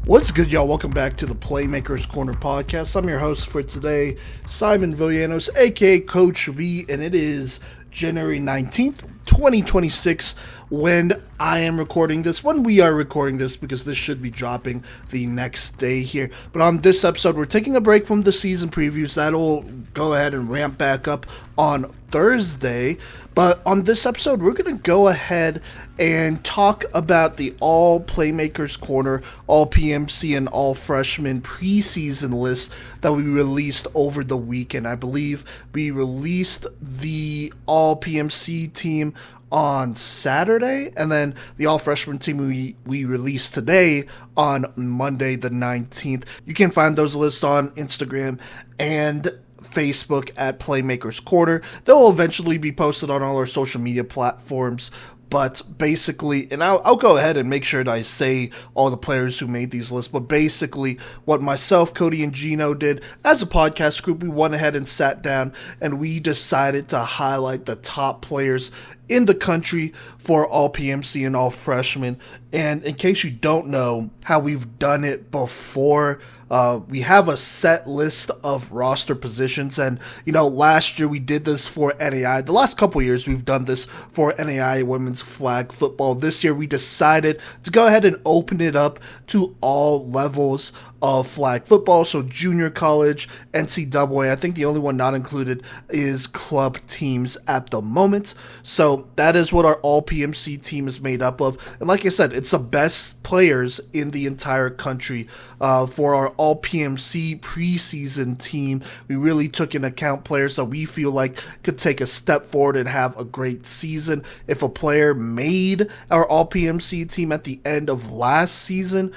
What's good, y'all? Welcome back to the Playmakers Corner podcast. I'm your host for today, Simon Villanos, aka Coach V, and it is January 19th, 2026, when I am recording this, when we are recording this, because this should be dropping the next day here. But on this episode, we're taking a break from the season previews. That'll go ahead and ramp back up on Thursday. But on this episode, we're going to go ahead and talk about the all Playmakers Corner, all PMC, and all freshman preseason list that we released over the weekend. I believe we released the all PMC team on Saturday, and then the all freshman team we released today on Monday the 19th. You can find those lists on Instagram and Facebook at Playmakers Corner. They'll eventually be posted on all our social media platforms. But basically, and I'll go ahead and make sure that I say all the players who made these lists, but basically what myself, Kodey, and Gino did as a podcast group, we went ahead and sat down and we decided to highlight the top players in the country for all PMC and all freshmen. And in case you don't know how we've done it before, we have a set list of roster positions, and last year we did this for NAI. The last couple years we've done this for NAI women's flag football. This year we decided to go ahead and open it up to all levels of flag football, so junior college, NCAA. I think the only one not included is club teams at the moment. So that is what our all PMC team is made up of. And like I said, it's the best players in the entire country. For our all PMC preseason team, we really took into account players that we feel like could take a step forward and have a great season. If a player made our all PMC team at the end of last season,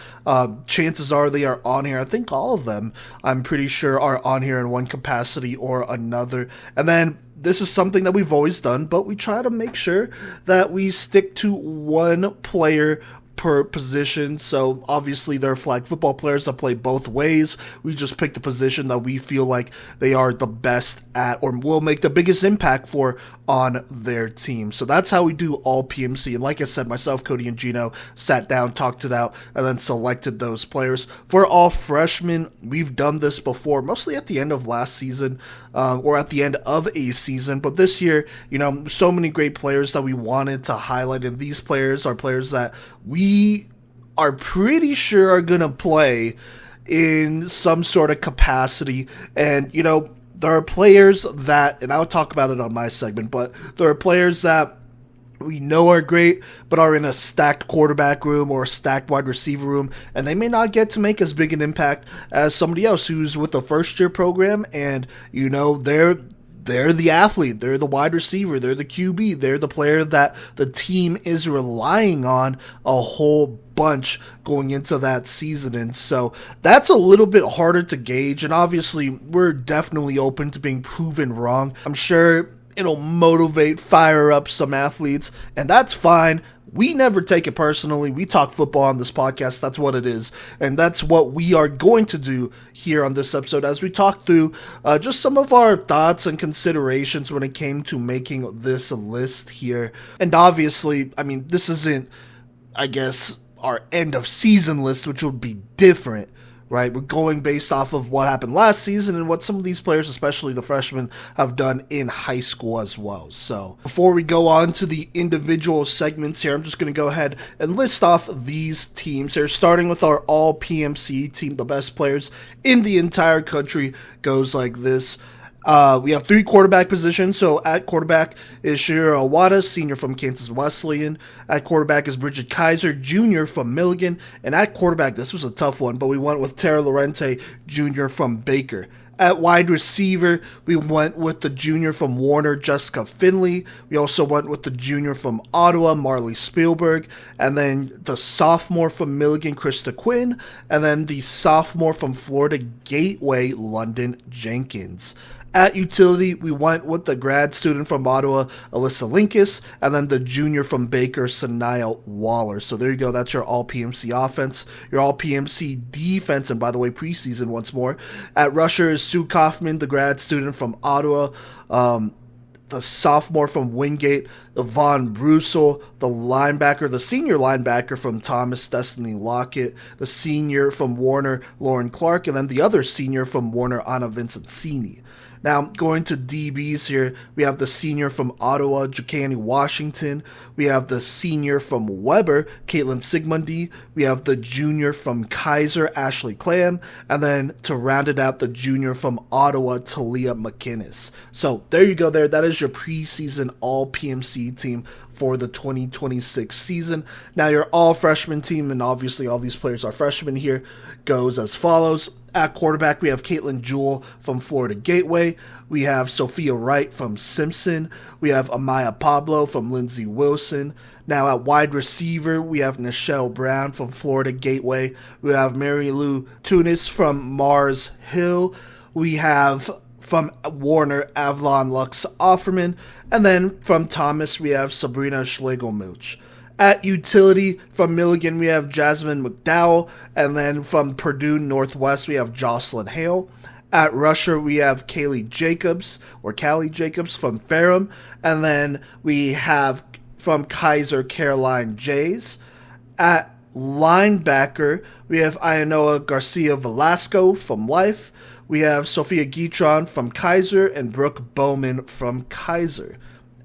chances are they are on here. I think all of them, I'm pretty sure, are on here in one capacity or another. And then this is something that we've always done, but we try to make sure that we stick to one player per position. So obviously there are flag football players that play both ways. We just pick the position that we feel like they are the best at or will make the biggest impact for on their team. So that's how we do all PMC. And like I said, myself, Kodey, and Gino sat down, talked it out, and then selected those players. For all freshmen, we've done this before, mostly at the end of last season or at the end of a season. But this year, so many great players that we wanted to highlight. And these players are players that we are pretty sure are going to play in some sort of capacity. And, there are players that, and I'll talk about it on my segment, but there are players that we know are great, but are in a stacked quarterback room or a stacked wide receiver room, and they may not get to make as big an impact as somebody else who's with a first-year program, and, they're the athlete, they're the wide receiver, they're the QB, they're the player that the team is relying on a whole bunch going into that season. And so that's a little bit harder to gauge, and obviously we're definitely open to being proven wrong. I'm sure it'll motivate, fire up some athletes, and that's fine. We never take it personally. We talk football on this podcast. That's what it is. And that's what we are going to do here on this episode as we talk through just some of our thoughts and considerations when it came to making this list here. And obviously, this isn't, our end of season list, which would be different. Right, we're going based off of what happened last season and what some of these players, especially the freshmen, have done in high school as well. So before we go on to the individual segments here, I'm just going to go ahead and list off these teams here, starting with our all PMC team. The best players in the entire country goes like this. We have 3 quarterback positions. So at quarterback is Shira Awada, senior from Kansas Wesleyan. At quarterback is Bridget Kaiser, junior from Milligan. And at quarterback, this was a tough one, but we went with Tara Lorente, junior from Baker. At wide receiver, we went with the junior from Warner, Jessica Finley. We also went with the junior from Ottawa, Marley Spielberg. And then the sophomore from Milligan, Krista Quinn. And then the sophomore from Florida Gateway, London Jenkins. At utility, we went with the grad student from Ottawa, Alyssa Linkus, and then the junior from Baker, Sanaya Waller. So there you go. That's your all-PMC offense, your all-PMC defense, and by the way, preseason once more. At rusher is Sue Kaufman, the grad student from Ottawa. the sophomore from Wingate, Von Brussel, the senior linebacker from Thomas Destiny Lockett, the senior from Warner, Lauren Clark, and then the other senior from Warner, Anna Vincenzini. Now, going to DBs here, we have the senior from Ottawa, Jacani Washington. We have the senior from Weber, Caitlin Sigmundy. We have the junior from Kaiser, Ashley Clam. And then to round it out, the junior from Ottawa, Talia McInnes. So there you go there. That is your preseason all PMC team for the 2026 season. Now, your all freshman team, and obviously all these players are freshmen here, goes as follows. At quarterback, we have Caitlin Jewell from Florida Gateway. We have Sophia Wright from Simpson. We have Amaya Pablo from Lindsey Wilson. Now at wide receiver, we have Nichelle Brown from Florida Gateway. We have Mary Lou Tunis from Mars Hill. We have from Warner, Avalon Lux Offerman. And then from Thomas, we have Sabrina Schlegel-Milch. At utility, from Milligan, we have Jasmine McDowell. And then from Purdue Northwest, we have Jocelyn Hale. At rusher, we have Callie Jacobs from Ferrum. And then we have from Kaiser, Caroline Jays. At linebacker, we have Ianoa Garcia Velasco from Life. We have Sophia Guitron from Kaiser and Brooke Bowman from Kaiser.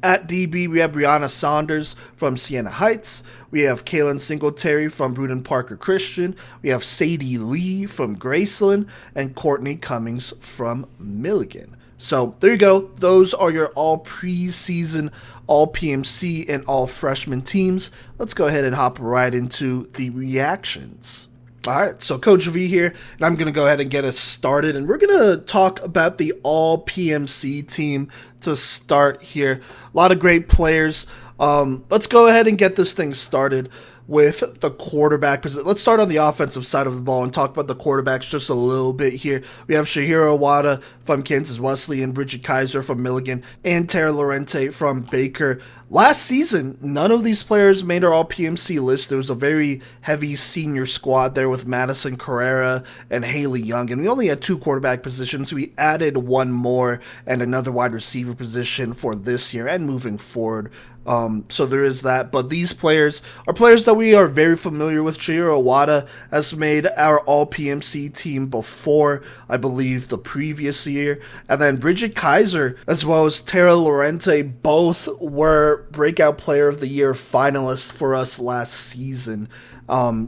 At DB, we have Brianna Saunders from Siena Heights. We have Kaylin Singletary from Bruden Parker Christian. We have Sadie Lee from Graceland. And Courtney Cummings from Milligan. So there you go. Those are your all preseason, all PMC, and all freshman teams. Let's go ahead and hop right into the reactions. All right, so Coach V here, and I'm going to go ahead and get us started, and we're going to talk about the all-PMC team to start here. A lot of great players. Let's go ahead and get this thing started with the quarterback position. Let's start on the offensive side of the ball and talk about the quarterbacks just a little bit here. We have Shahira Awada from Kansas Wesleyan, Bridget Kaiser from Milligan, and Tara Lorente from Baker. Last season, none of these players made our all-PMC list. There was a very heavy senior squad there with Madison Carrera and Haley Young, and we only had 2 quarterback positions. We added 1 more and another wide receiver position for this year and moving forward. So there is that, but these players are players that we are very familiar with. Shahira Awada has made our all-PMC team before, I believe, the previous year. And then Bridget Kaiser, as well as Tara Lorente, both were Breakout Player of the Year finalists for us last season.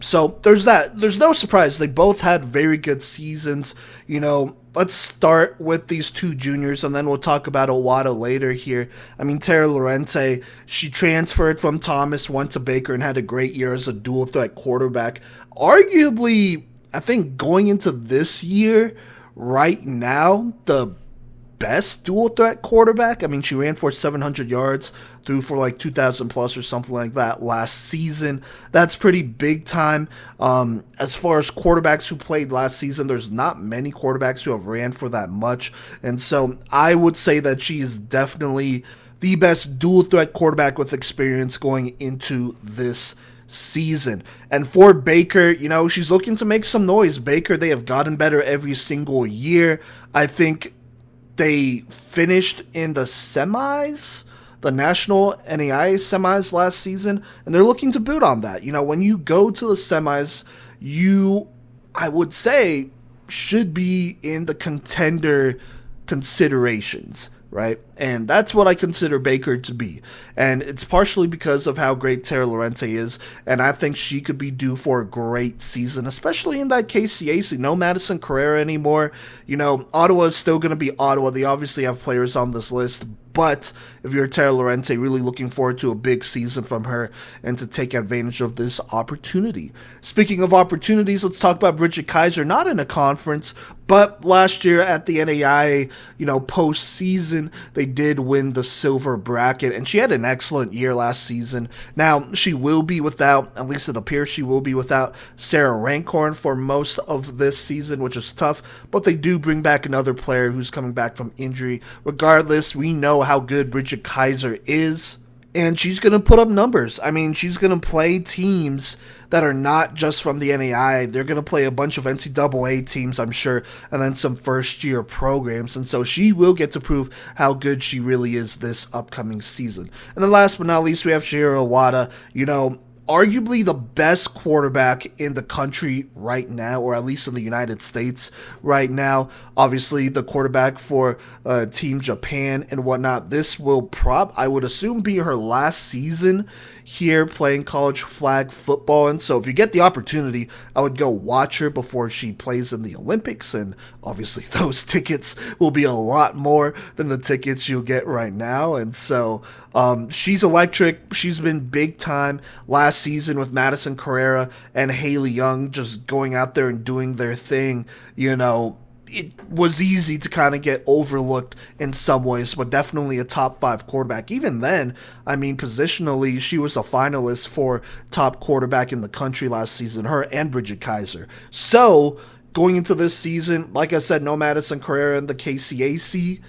So there's that. There's no surprise. They both had very good seasons. Let's start with these 2 juniors, and then we'll talk about Awada later here. I mean, Tara Lorente, she transferred from Thomas, went to Baker, and had a great year as a dual-threat quarterback. Arguably, I think going into this year, right now, the best dual-threat quarterback. I mean, she ran for 700 yards, threw for like 2,000 plus or something like that last season. That's pretty big time. As far as quarterbacks who played last season, there's not many quarterbacks who have ran for that much. And so I would say that she is definitely the best dual-threat quarterback with experience going into this season. And for Baker, she's looking to make some noise. Baker, they have gotten better every single year. I think they finished in the semis, the national NAIA semis last season, and they're looking to build on that. When you go to the semis, I would say, should be in the contender considerations, right? And that's what I consider Baker to be. And it's partially because of how great Tara Lorente is, and I think she could be due for a great season, especially in that KCAC. No Madison Carrera anymore. Ottawa is still going to be Ottawa. They obviously have players on this list, but if you're Tara Lorente, really looking forward to a big season from her and to take advantage of this opportunity. Speaking of opportunities, let's talk about Bridget Kaiser, not in a conference, but last year at the NAIA, postseason, they did win the silver bracket, and she had an excellent year last season. Now, she will be without, at least it appears she will be without Sarah Rancorn for most of this season, which is tough, but they do bring back another player who's coming back from injury. Regardless, we know how good Bridget Kaiser is and she's going to put up numbers. I mean, she's going to play teams that are not just from the NAI. They're going to play a bunch of NCAA teams, I'm sure, and then some first-year programs. And so she will get to prove how good she really is this upcoming season. And then last but not least, we have Shiro Iwata. Arguably the best quarterback in the country right now, or at least in the United States right now. Obviously, the quarterback for Team Japan and whatnot. This will I would assume, be her last season here playing college flag football. And so if you get the opportunity, I would go watch her before she plays in the Olympics. And obviously those tickets will be a lot more than the tickets you'll get right now. And so she's electric. She's been big time last season with Madison Carrera and Haley Young just going out there and doing their thing. It was easy to kind of get overlooked in some ways, but definitely a top 5 quarterback. Even then, I mean, positionally, she was a finalist for top quarterback in the country last season, her and Bridget Kaiser. So, going into this season, like I said, no Madison Carrera in the KCAC.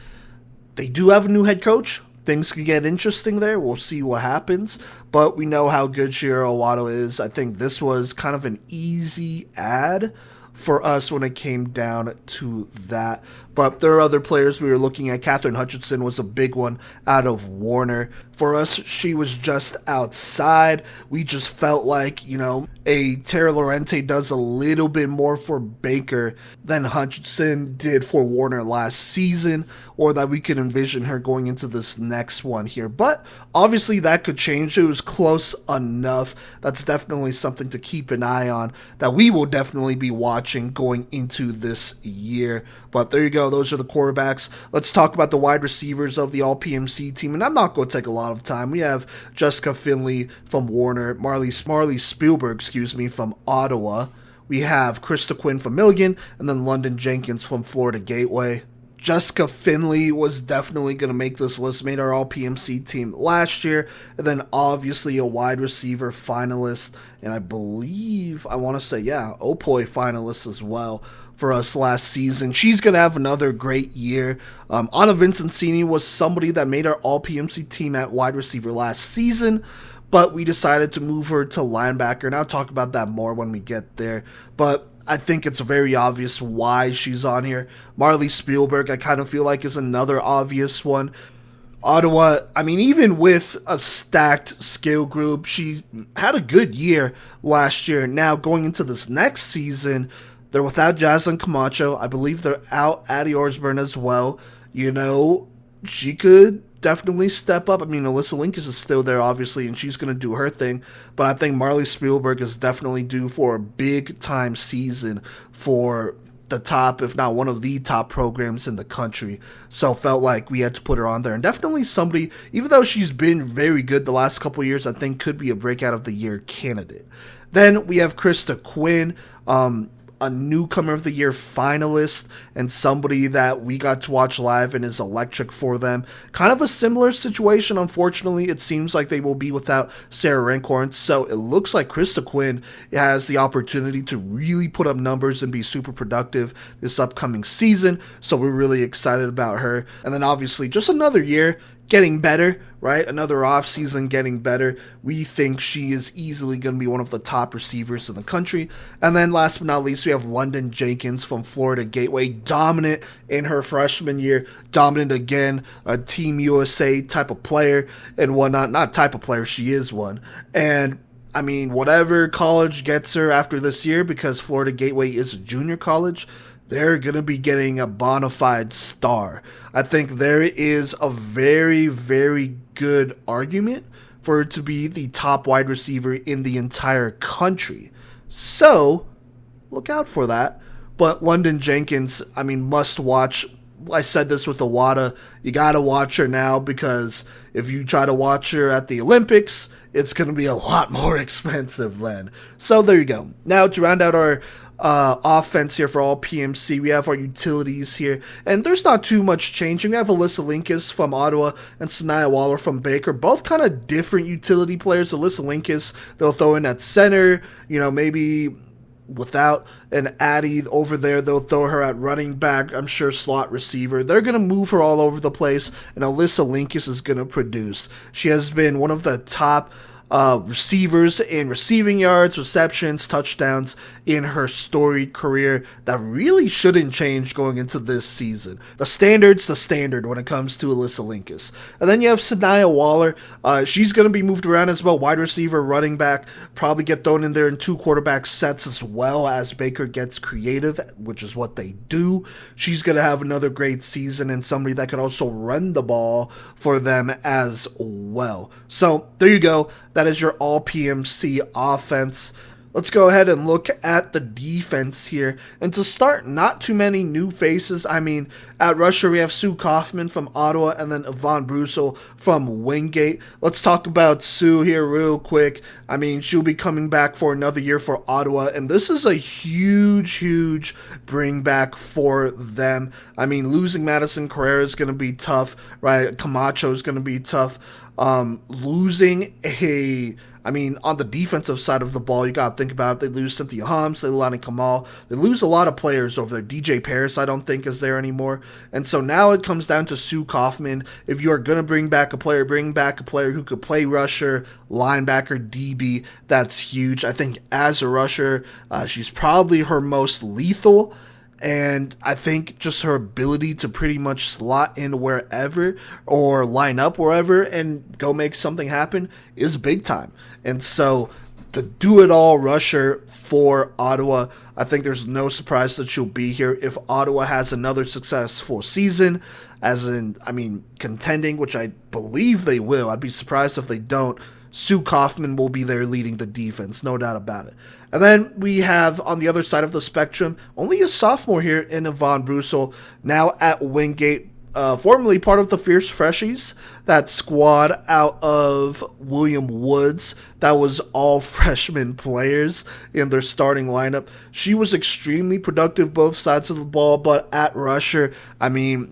They do have a new head coach. Things could get interesting there. We'll see what happens. But we know how good Shiro Iwata is. I think this was kind of an easy add for us when it came down to that. But there are other players we were looking at. Catherine Hutchinson was a big one out of Warner. For us, she was just outside. We just felt like, a Tara Lorente does a little bit more for Baker than Hutchinson did for Warner last season, or that we could envision her going into this next one here. But obviously that could change. It was close enough. That's definitely something to keep an eye on that we will definitely be watching going into this year. But there you go. Those are the quarterbacks. Let's talk about the wide receivers of the All-PMC team. And I'm not going to take a lot of time. We have Jessica Finley from Warner, Marley Spielberg, from Ottawa. We have Krista Quinn from Milligan, and then London Jenkins from Florida Gateway. Jessica Finley was definitely going to make this list, made our All-PMC team last year, and then obviously a wide receiver finalist, and I want to say, Opoi finalist as well for us last season. She's going to have another great year. Anna Vincenzini was somebody that made our All-PMC team at wide receiver last season, but we decided to move her to linebacker, and I'll talk about that more when we get there. But I think it's very obvious why she's on here. Marley Spielberg, I kind of feel like, is another obvious one. Ottawa, I mean, even with a stacked skill group, she had a good year last year. Now, going into this next season, they're without Jaslyn Camacho. I believe they're out Addie Osborne as well. She could definitely step up. I mean, Alyssa Linkus is still there, obviously, and she's going to do her thing. But I think Marley Spielberg is definitely due for a big-time season for the top, if not one of the top programs in the country. So felt like we had to put her on there. And definitely somebody, even though she's been very good the last couple of years, I think could be a breakout of the year candidate. Then we have Krista Quinn, a newcomer of the year finalist, and somebody that we got to watch live and is electric for them. Kind of a similar situation. Unfortunately, it seems like they will be without Sarah Rancorn, so it looks like Krista Quinn has the opportunity to really put up numbers and be super productive this upcoming season, so we're really excited about her. And then obviously just another year getting better, right? Another offseason getting better. We think she is easily going to be one of the top receivers in the country. And then last but not least, we have London Jenkins from Florida Gateway, dominant in her freshman year, dominant again, a Team USA type of player and whatnot. Not type of player, she is one. And I mean, whatever college gets her after this year, because Florida Gateway is a junior college, they're going to be getting a bona fide star. I think there is a very, very good argument for her to be the top wide receiver in the entire country. So, look out for that. But London Jenkins, I mean, must watch. I said this with Iwata. You got to watch her now, because if you try to watch her at the Olympics, it's going to be a lot more expensive then. So there you go. Now to round out our offense here for all PMC, we have our utilities here, and there's not too much changing. We have Alyssa Linkus from Ottawa and Sanaya Waller from Baker, both kind of different utility players. Alyssa Linkus, they'll throw in at center, maybe without an Addie over there. They'll throw her at running back, I'm sure slot receiver. They're going to move her all over the place, and Alyssa Linkus is going to produce. She has been one of the top receivers in receiving yards, receptions, touchdowns in her storied career. That really shouldn't change going into this season. The standard's the standard when it comes to Alyssa Linkus. And then you have Sanaya Waller. She's going to be moved around as well. Wide receiver, running back, probably get thrown in there in 2 quarterback sets as well as Baker gets creative, which is what they do. She's going to have another great season and somebody that could also run the ball for them as well. So there you go. That is your all PMC offense. Let's go ahead and look at the defense here. And to start, not too many new faces. I mean, at rusher, we have Sue Kaufman from Ottawa and then Yvonne Brussel from Wingate. Let's talk about Sue here real quick. I mean, she'll be coming back for another year for Ottawa, and this is a huge bring back for them. I mean, losing Madison Carrera is going to be tough, right? Camacho is going to be tough. Losing on the defensive side of the ball, you got to think about it. They lose Cynthia Holmes, they lose Lani Kamal. They lose a lot of players over there. DJ Paris, I don't think, is there anymore. And so now it comes down to Sue Kaufman. If you are going to bring back a player who could play rusher, linebacker, DB. That's huge. I think as a rusher, she's probably her most lethal. And I think just her ability to pretty much slot in wherever or line up wherever and go make something happen is big time. And so the do-it-all rusher for Ottawa, I think there's no surprise that she'll be here. If Ottawa has another successful season, contending, which I believe they will. I'd be surprised if they don't. Sue Kaufman will be there leading the defense, no doubt about it. And then we have, on the other side of the spectrum, only a sophomore here in Yvonne Brussel, now at Wingate, formerly part of the Fierce Freshies, that squad out of William Woods that was all freshman players in their starting lineup. She was extremely productive both sides of the ball, but at rusher,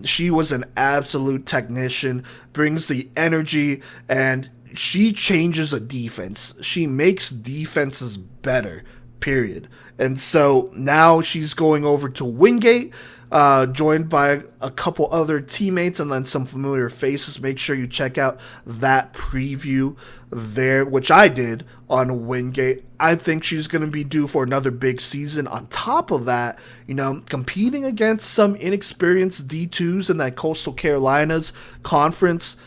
she was an absolute technician, brings the energy, and she changes a defense. She makes defenses better, period. And so now she's going over to Wingate, joined by a couple other teammates and then some familiar faces. Make sure you check out that preview there, which I did on Wingate. I think she's going to be due for another big season. On top of that, competing against some inexperienced D2s in that Coastal Carolinas conference,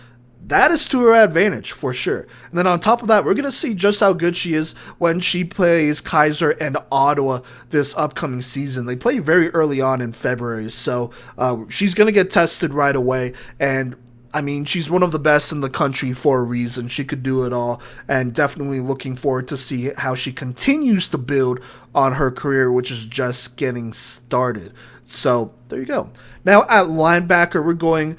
that is to her advantage, for sure. And then on top of that, we're going to see just how good she is when she plays Kaiser and Ottawa this upcoming season. They play very early on in February, so she's going to get tested right away. And she's one of the best in the country for a reason. She could do it all, and definitely looking forward to see how she continues to build on her career, which is just getting started. So there you go. Now at linebacker, we're going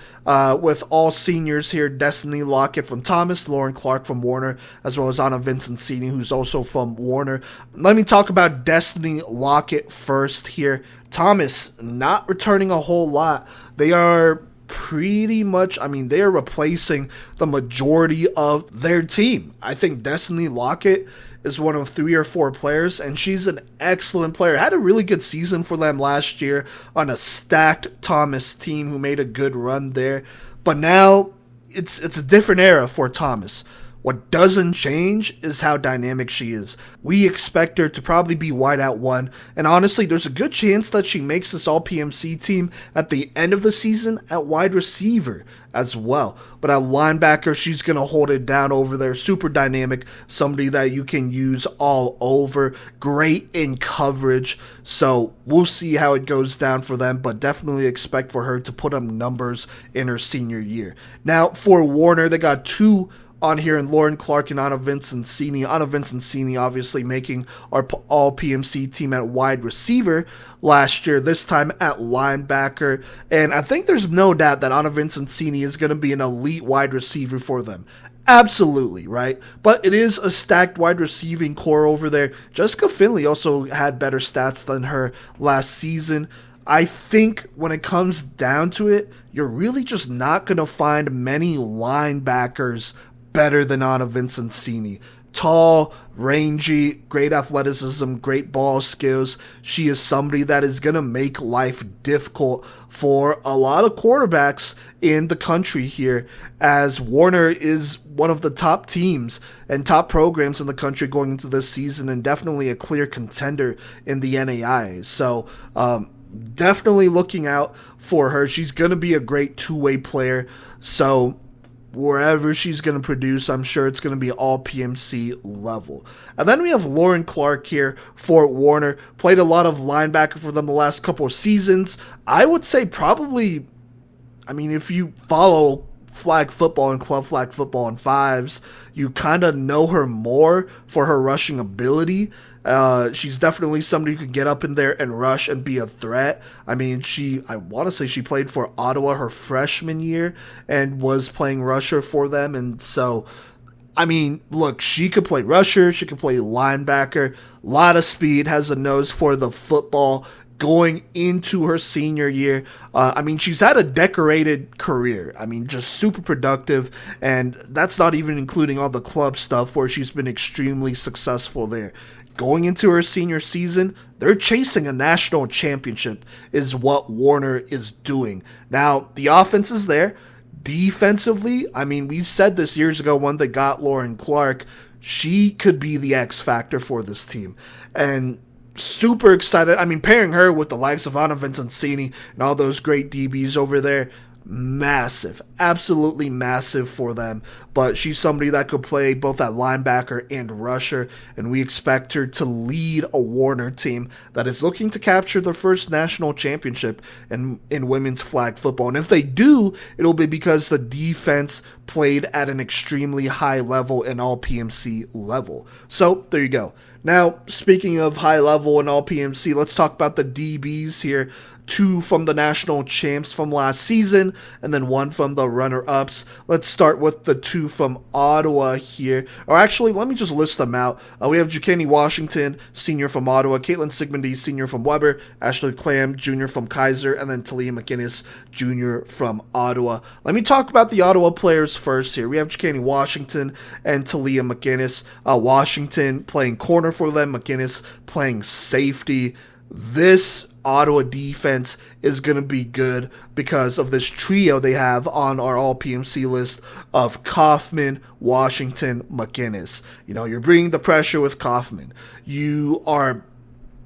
with all seniors here. Destiny Lockett from Thomas, Lauren Clark from Warner, as well as Anna Vincenzini, who's also from Warner. Let me talk about Destiny Lockett first here. Thomas not returning a whole lot. They are pretty much, they are replacing the majority of their team. I think Destiny Lockett is one of 3 or 4 players, and she's an excellent player. Had a really good season for them last year on a stacked Thomas team who made a good run there. But now it's a different era for Thomas. What doesn't change is how dynamic she is. We expect her to probably be wide out 1, and honestly, there's a good chance that she makes this all-PMC team at the end of the season at wide receiver as well. But at linebacker, she's going to hold it down over there. Super dynamic, somebody that you can use all over. Great in coverage, so we'll see how it goes down for them, but definitely expect for her to put up numbers in her senior year. Now, for Warner, they got 2 on here in Lauren Clark and Anna Vincenzini. Anna Vincenzini obviously making our all-PMC team at wide receiver last year, this time at linebacker. And I think there's no doubt that Anna Vincenzini is going to be an elite wide receiver for them. Absolutely, right? But it is a stacked wide receiving core over there. Jessica Finley also had better stats than her last season. I think when it comes down to it, you're really just not going to find many linebackers better than Anna Vincenzini. Tall, rangy, great athleticism, great ball skills. She is somebody that is going to make life difficult for a lot of quarterbacks in the country here, as Warner is one of the top teams and top programs in the country going into this season, and definitely a clear contender in the NAI. So definitely looking out for her. She's going to be a great two-way player. So wherever she's going to produce, I'm sure it's going to be all PMC level. And then we have Lauren Clark here for Warner. Played a lot of linebacker for them the last couple of seasons. I would say probably, if you follow flag football and club flag football and fives, you kind of know her more for her rushing ability. She's definitely somebody who can get up in there and rush and be a threat. I want to say she played for Ottawa her freshman year and was playing rusher for them. And so, look, she could play rusher, she could play linebacker, a lot of speed, has a nose for the football going into her senior year. She's had a decorated career. Just super productive, and that's not even including all the club stuff where she's been extremely successful there. Going into her senior season, they're chasing a national championship is what Warner is doing. Now, the offense is there. Defensively, we said this years ago when they got Lauren Clark, she could be the X factor for this team. And super excited. Pairing her with the likes of Anna Vincenzini and all those great DBs over there, massive, absolutely massive for them. But she's somebody that could play both at linebacker and rusher, and we expect her to lead a Warner team that is looking to capture their first national championship in women's flag football. And if they do, it'll be because the defense played at an extremely high level and all PMC level. So there you go. Now, speaking of high level and all PMC, let's talk about the DBs here. 2 from the national champs from last season, and then 1 from the runner-ups. Let's start with the 2 from Ottawa here. Or actually, let me just list them out. We have Jacani Washington, senior from Ottawa, Caitlin Sigmundy, senior from Weber, Ashley Clam, junior from Kaiser, and then Talia McInnes, junior from Ottawa. Let me talk about the Ottawa players first here. We have Jacani Washington and Talia McInnes. Washington playing corner for them, McInnes playing safety. This Ottawa defense is going to be good because of this trio they have on our all-PMC list of Kaufman, Washington, McInnes. You're bringing the pressure with Kaufman. You are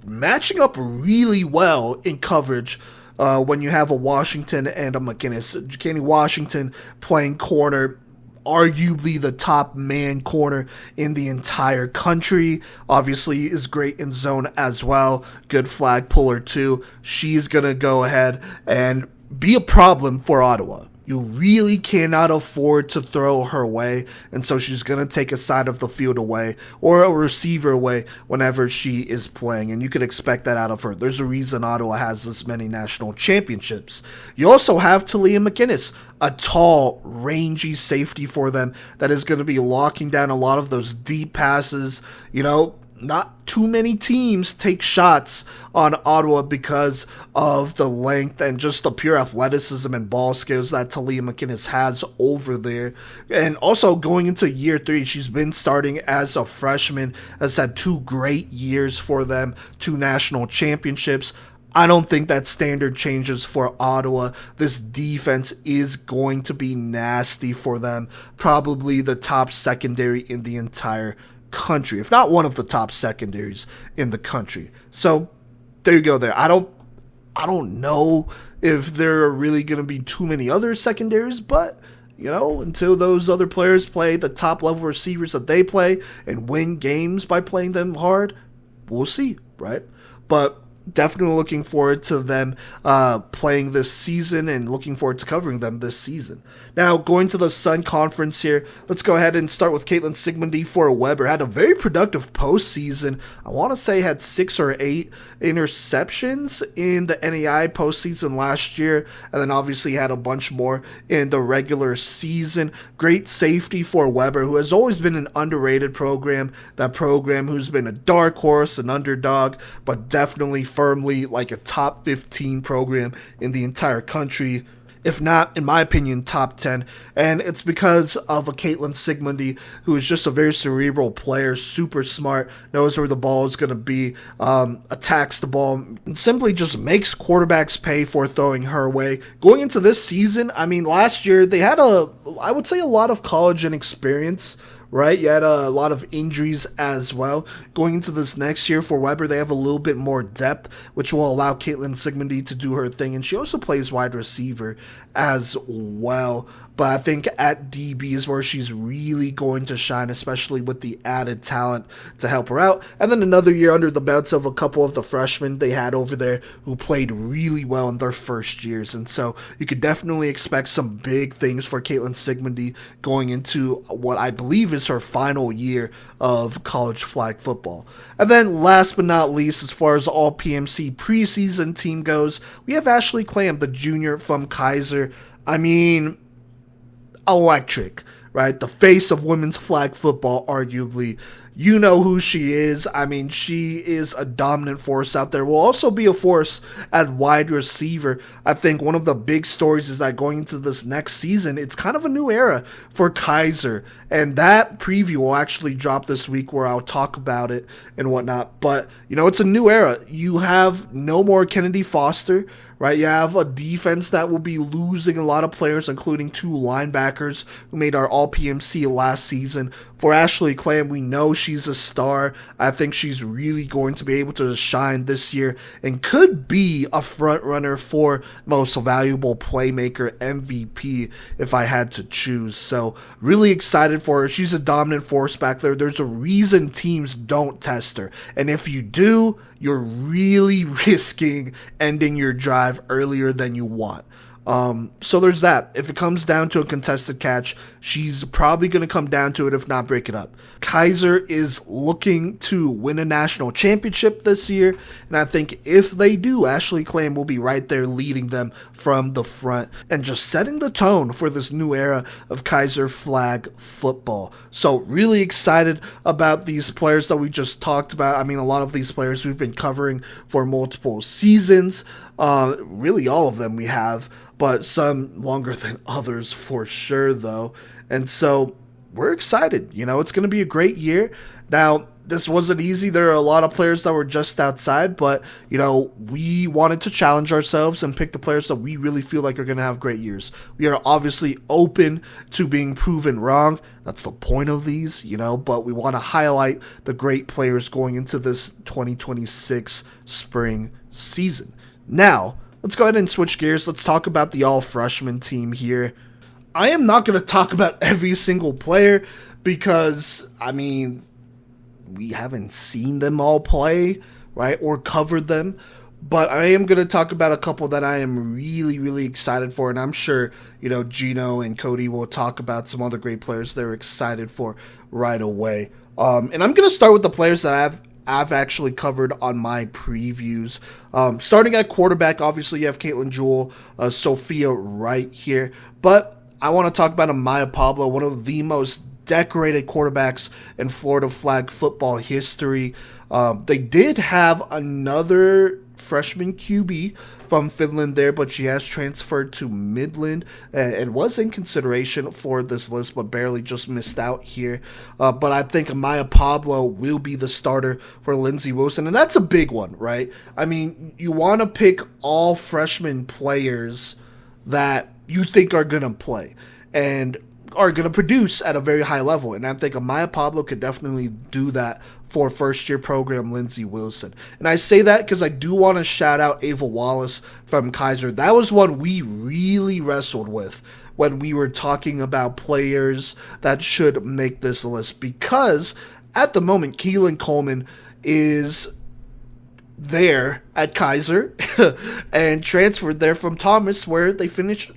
matching up really well in coverage when you have a Washington and a McInnes. Jacani Washington playing corner, arguably the top man corner in the entire country. Obviously is great in zone as well. Good flag puller too. She's going to go ahead and be a problem for Ottawa. You really cannot afford to throw her away, and so she's going to take a side of the field away or a receiver away whenever she is playing, and you can expect that out of her. There's a reason Ottawa has this many national championships. You also have Talia McInnes, a tall, rangy safety for them that is going to be locking down a lot of those deep passes. Not too many teams take shots on Ottawa because of the length and just the pure athleticism and ball skills that Talia McInnes has over there. And also going into year 3, she's been starting as a freshman, has had 2 great years for them, 2 national championships. I don't think that standard changes for Ottawa. This defense is going to be nasty for them. Probably the top secondary in the entire country, if not one of the top secondaries in the country. So there you go there. I don't know if there are really going to be too many other secondaries, but until those other players play the top level receivers that they play and win games by playing them hard, we'll see, right? But definitely looking forward to them playing this season and looking forward to covering them this season. Now, going to the Sun Conference here, let's go ahead and start with Caitlin Sigmundy for Weber. Had a very productive postseason. I want to say had 6 or 8 interceptions in the NAI postseason last year, and then obviously had a bunch more in the regular season. Great safety for Weber, who has always been an underrated program. That program who's been a dark horse, an underdog, but definitely firmly like a top 15 program in the entire country. if not, in my opinion, top 10. And it's because of a Caitlin Sigmundy, who is just a very cerebral player, super smart, knows where the ball is going to be, attacks the ball, and simply just makes quarterbacks pay for throwing her way. Going into this season, I mean, last year they had I would say a lot of college inexperience, right? You had a lot of injuries as well. Going into this next year for Weber, they have a little bit more depth, which will allow Caitlin Sigmundy to do her thing. And she also plays wide receiver as well. But I think at DB is where she's really going to shine, especially with the added talent to help her out. And then another year under the belts of a couple of the freshmen they had over there who played really well in their first years. And so you could definitely expect some big things for Caitlin Sigmundy going into what I believe is her final year of college flag football. And then last but not least, as far as all PMC preseason team goes, we have Ashley Clam, the junior from Kaiser. I mean, electric, right? The face of women's flag football, arguably. You know who she is. I mean, she is a dominant force out there. Will also be a force at wide receiver. I think one of the big stories is that going into this next season, it's kind of a new era for Kaiser. And that preview will actually drop this week where I'll talk about it and whatnot. But, you know, it's a new era. You have no more Kennedy Foster, right? You have a defense that will be losing a lot of players, including 2 linebackers who made our All-PMC last season. For Ashley Clam, we know she's a star. I think she's really going to be able to shine this year and could be a front runner for most valuable playmaker MVP if I had to choose. So really excited for her. She's a dominant force back there. There's a reason teams don't test her. And if you do, you're really risking ending your drive earlier than you want. So there's that. If it comes down to a contested catch, she's probably going to come down to it, if not break it up. Kaiser is looking to win a national championship this year, and I think if they do, Ashley Clam will be right there leading them from the front and just setting the tone for this new era of Kaiser flag football. So really excited about these players that we just talked about. I mean, a lot of these players we've been covering for multiple seasons. Really all of them we have, but some longer than others for sure though. And so we're excited. You know, it's going to be a great year. Now, this wasn't easy. There are a lot of players that were just outside, but, you know, we wanted to challenge ourselves and pick the players that we really feel like are going to have great years. We are obviously open to being proven wrong. That's the point of these, you know, but we want to highlight the great players going into this 2026 spring season. Now, let's go ahead and switch gears. Let's talk about the all-freshman team here. I am not going to talk about every single player because, I mean, we haven't seen them all play, right, or covered them. But I am going to talk about a couple that I am really, really excited for. And I'm sure, you know, Gino and Kodey will talk about some other great players they're excited for right away. And I'm going to start with the players that I've actually covered on my previews. Starting at quarterback, obviously you have Caitlin Jewell, Sophia right here. But I want to talk about Amaya Pablo, one of the most decorated quarterbacks in Florida flag football history. They did have another freshman QB from Finland there, but she has transferred to Midland and was in consideration for this list, but barely just missed out here. But I think Amaya Pablo will be the starter for Lindsey Wilson, and that's a big one, right? I mean, you want to pick all freshman players that you think are going to play and are going to produce at a very high level. And I think Amaya Pablo could definitely do that for first-year program Lindsey Wilson. And I say that because I do want to shout out Ava Wallace from Kaiser. That was one we really wrestled with when we were talking about players that should make this list, because at the moment, Keelan Coleman is there at Kaiser and transferred there from Thomas, where they finished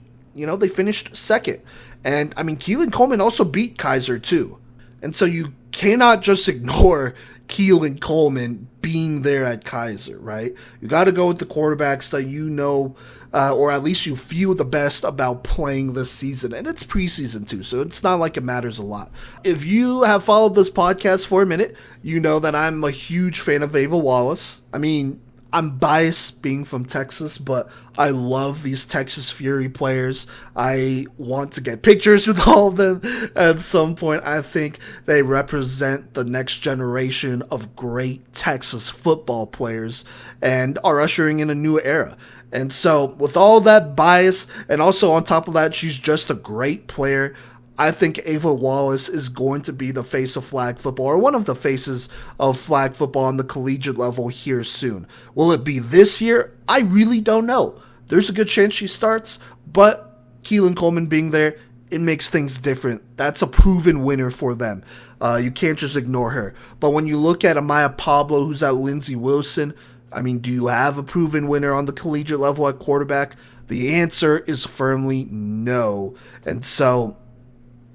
second. And, I mean, Keelan Coleman also beat Kaiser, too. And so you cannot just ignore Keelan Coleman being there at Kaiser, right? You got to go with the quarterbacks that you know, or at least you feel the best about playing this season. And it's preseason, too, so it's not like it matters a lot. If you have followed this podcast for a minute, you know that I'm a huge fan of Ava Wallace. I mean, I'm biased being from Texas, but I love these Texas Fury players. I want to get pictures with all of them at some point. I think they represent the next generation of great Texas football players and are ushering in a new era. And so, with all that bias, and also on top of that, she's just a great player. I think Ava Wallace is going to be the face of flag football, or one of the faces of flag football on the collegiate level here soon. Will it be this year? I really don't know. There's a good chance she starts, but Keelan Coleman being there, it makes things different. That's a proven winner for them. You can't just ignore her. But when you look at Amaya Pablo, who's at Lindsey Wilson, I mean, do you have a proven winner on the collegiate level at quarterback? The answer is firmly no. And so,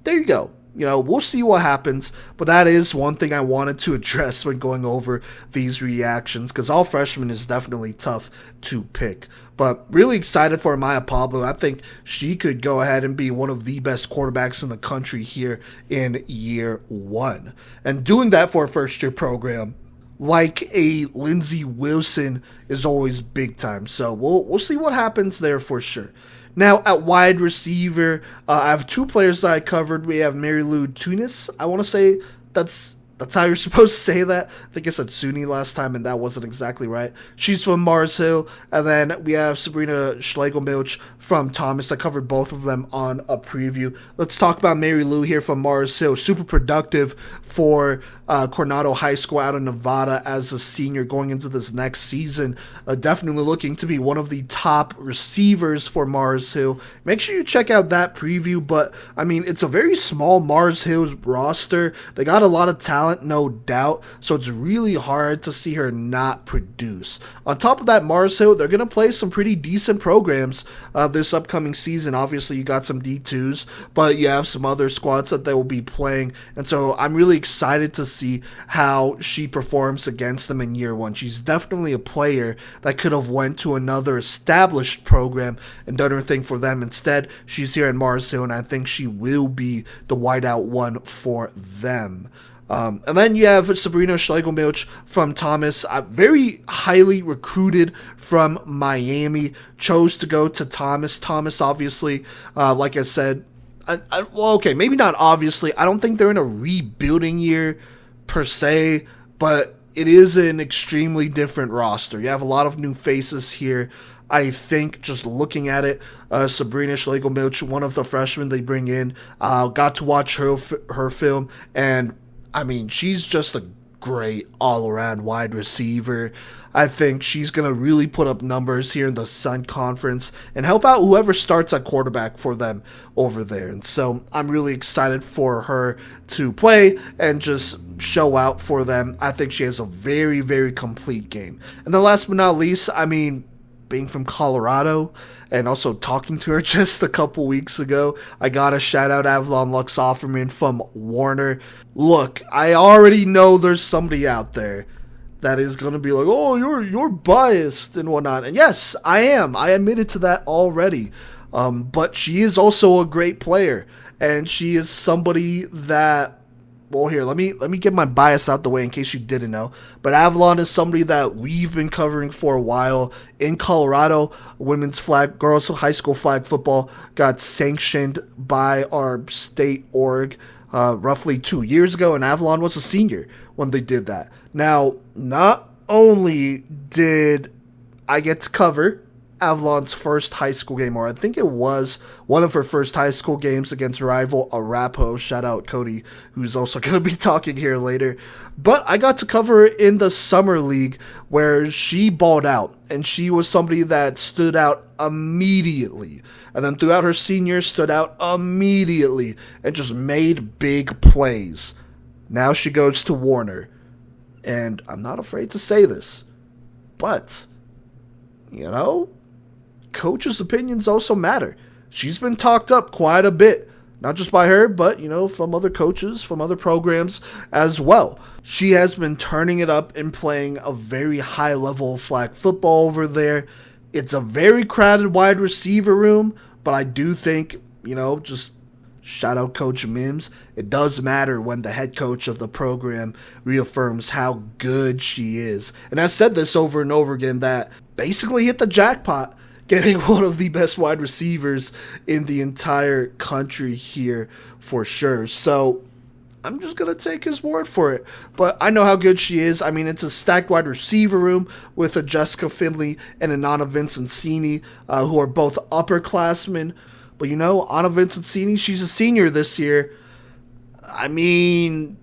there you go. We'll see what happens, but that is one thing I wanted to address when going over these reactions, because all freshmen is definitely tough to pick. But really excited for Amaya Pablo. I think she could go ahead and be one of the best quarterbacks in the country here in year one. And doing that for a first-year program like a Lindsey Wilson is always big time. So we'll see what happens there for sure. Now, at wide receiver, I have two players that I covered. We have Mary Lou Tunis. I want to say that's how you're supposed to say that. I think I said SUNY last time, and that wasn't exactly right. She's from Mars Hill. And then we have Sabrina Schlegel-Milch from Thomas. I covered both of them on a preview. Let's talk about Mary Lou here from Mars Hill. Super productive for Coronado High School out of Nevada as a senior going into this next season. Definitely looking to be one of the top receivers for Mars Hill. Make sure you check out that preview. But, I mean, it's a very small Mars Hill's roster. They got a lot of talent, no doubt, so it's really hard to see her not produce. On top of that, Mars Hill, they're going to play some pretty decent programs this upcoming season. Obviously, you got some D2s, but you have some other squads that they will be playing, and so I'm really excited to see how she performs against them in year one. She's definitely a player that could have went to another established program and done her thing for them. Instead, she's here at Mars Hill, and I think she will be the wideout one for them. And then you have Sabrina Schlegel-Milch from Thomas, very highly recruited from Miami, chose to go to Thomas. Thomas, obviously, like I said, well, okay, maybe not obviously. I don't think they're in a rebuilding year per se, but it is an extremely different roster. You have a lot of new faces here. I think just looking at it, Sabrina Schlegel-Milch, one of the freshmen they bring in, got to watch her film, and I mean, she's just a great all-around wide receiver. I think she's going to really put up numbers here in the Sun Conference and help out whoever starts at quarterback for them over there. And so I'm really excited for her to play and just show out for them. I think she has a very, very complete game. And then last but not least, I mean, being from Colorado and also talking to her just a couple weeks ago, I gotta shout out Avalon Lux Offerman from Warner. Look, I already know there's somebody out there that is gonna be like, oh, you're biased and whatnot. And yes, I am. I admitted to that already. But she is also a great player, and she is somebody that, well, here, let me get my bias out the way in case you didn't know. But Avalon is somebody that we've been covering for a while. In Colorado, girls high school flag football got sanctioned by our state org roughly 2 years ago, and Avalon was a senior when they did that. Now, not only did I get to cover Avalon's first high school game, or I think it was one of her first high school games against rival Arapahoe. Shout out Kodey, who's also going to be talking here later. But I got to cover her in the summer league where she balled out, and she was somebody that stood out immediately. And then throughout her senior, stood out immediately and just made big plays. Now she goes to Warner. And I'm not afraid to say this, but, coaches' opinions also matter. She's been talked up quite a bit, not just by her, but, from other coaches, from other programs as well. She has been turning it up and playing a very high level of flag football over there. It's a very crowded wide receiver room, but I do think, just shout out Coach Mims. It does matter when the head coach of the program reaffirms how good she is. And I've said this over and over again, that basically hit the jackpot getting one of the best wide receivers in the entire country here for sure. So I'm just going to take his word for it. But I know how good she is. I mean, it's a stacked wide receiver room with a Jessica Finley and a Anna Vincenzini, who are both upperclassmen. But Anna Vincenzini, she's a senior this year. I mean,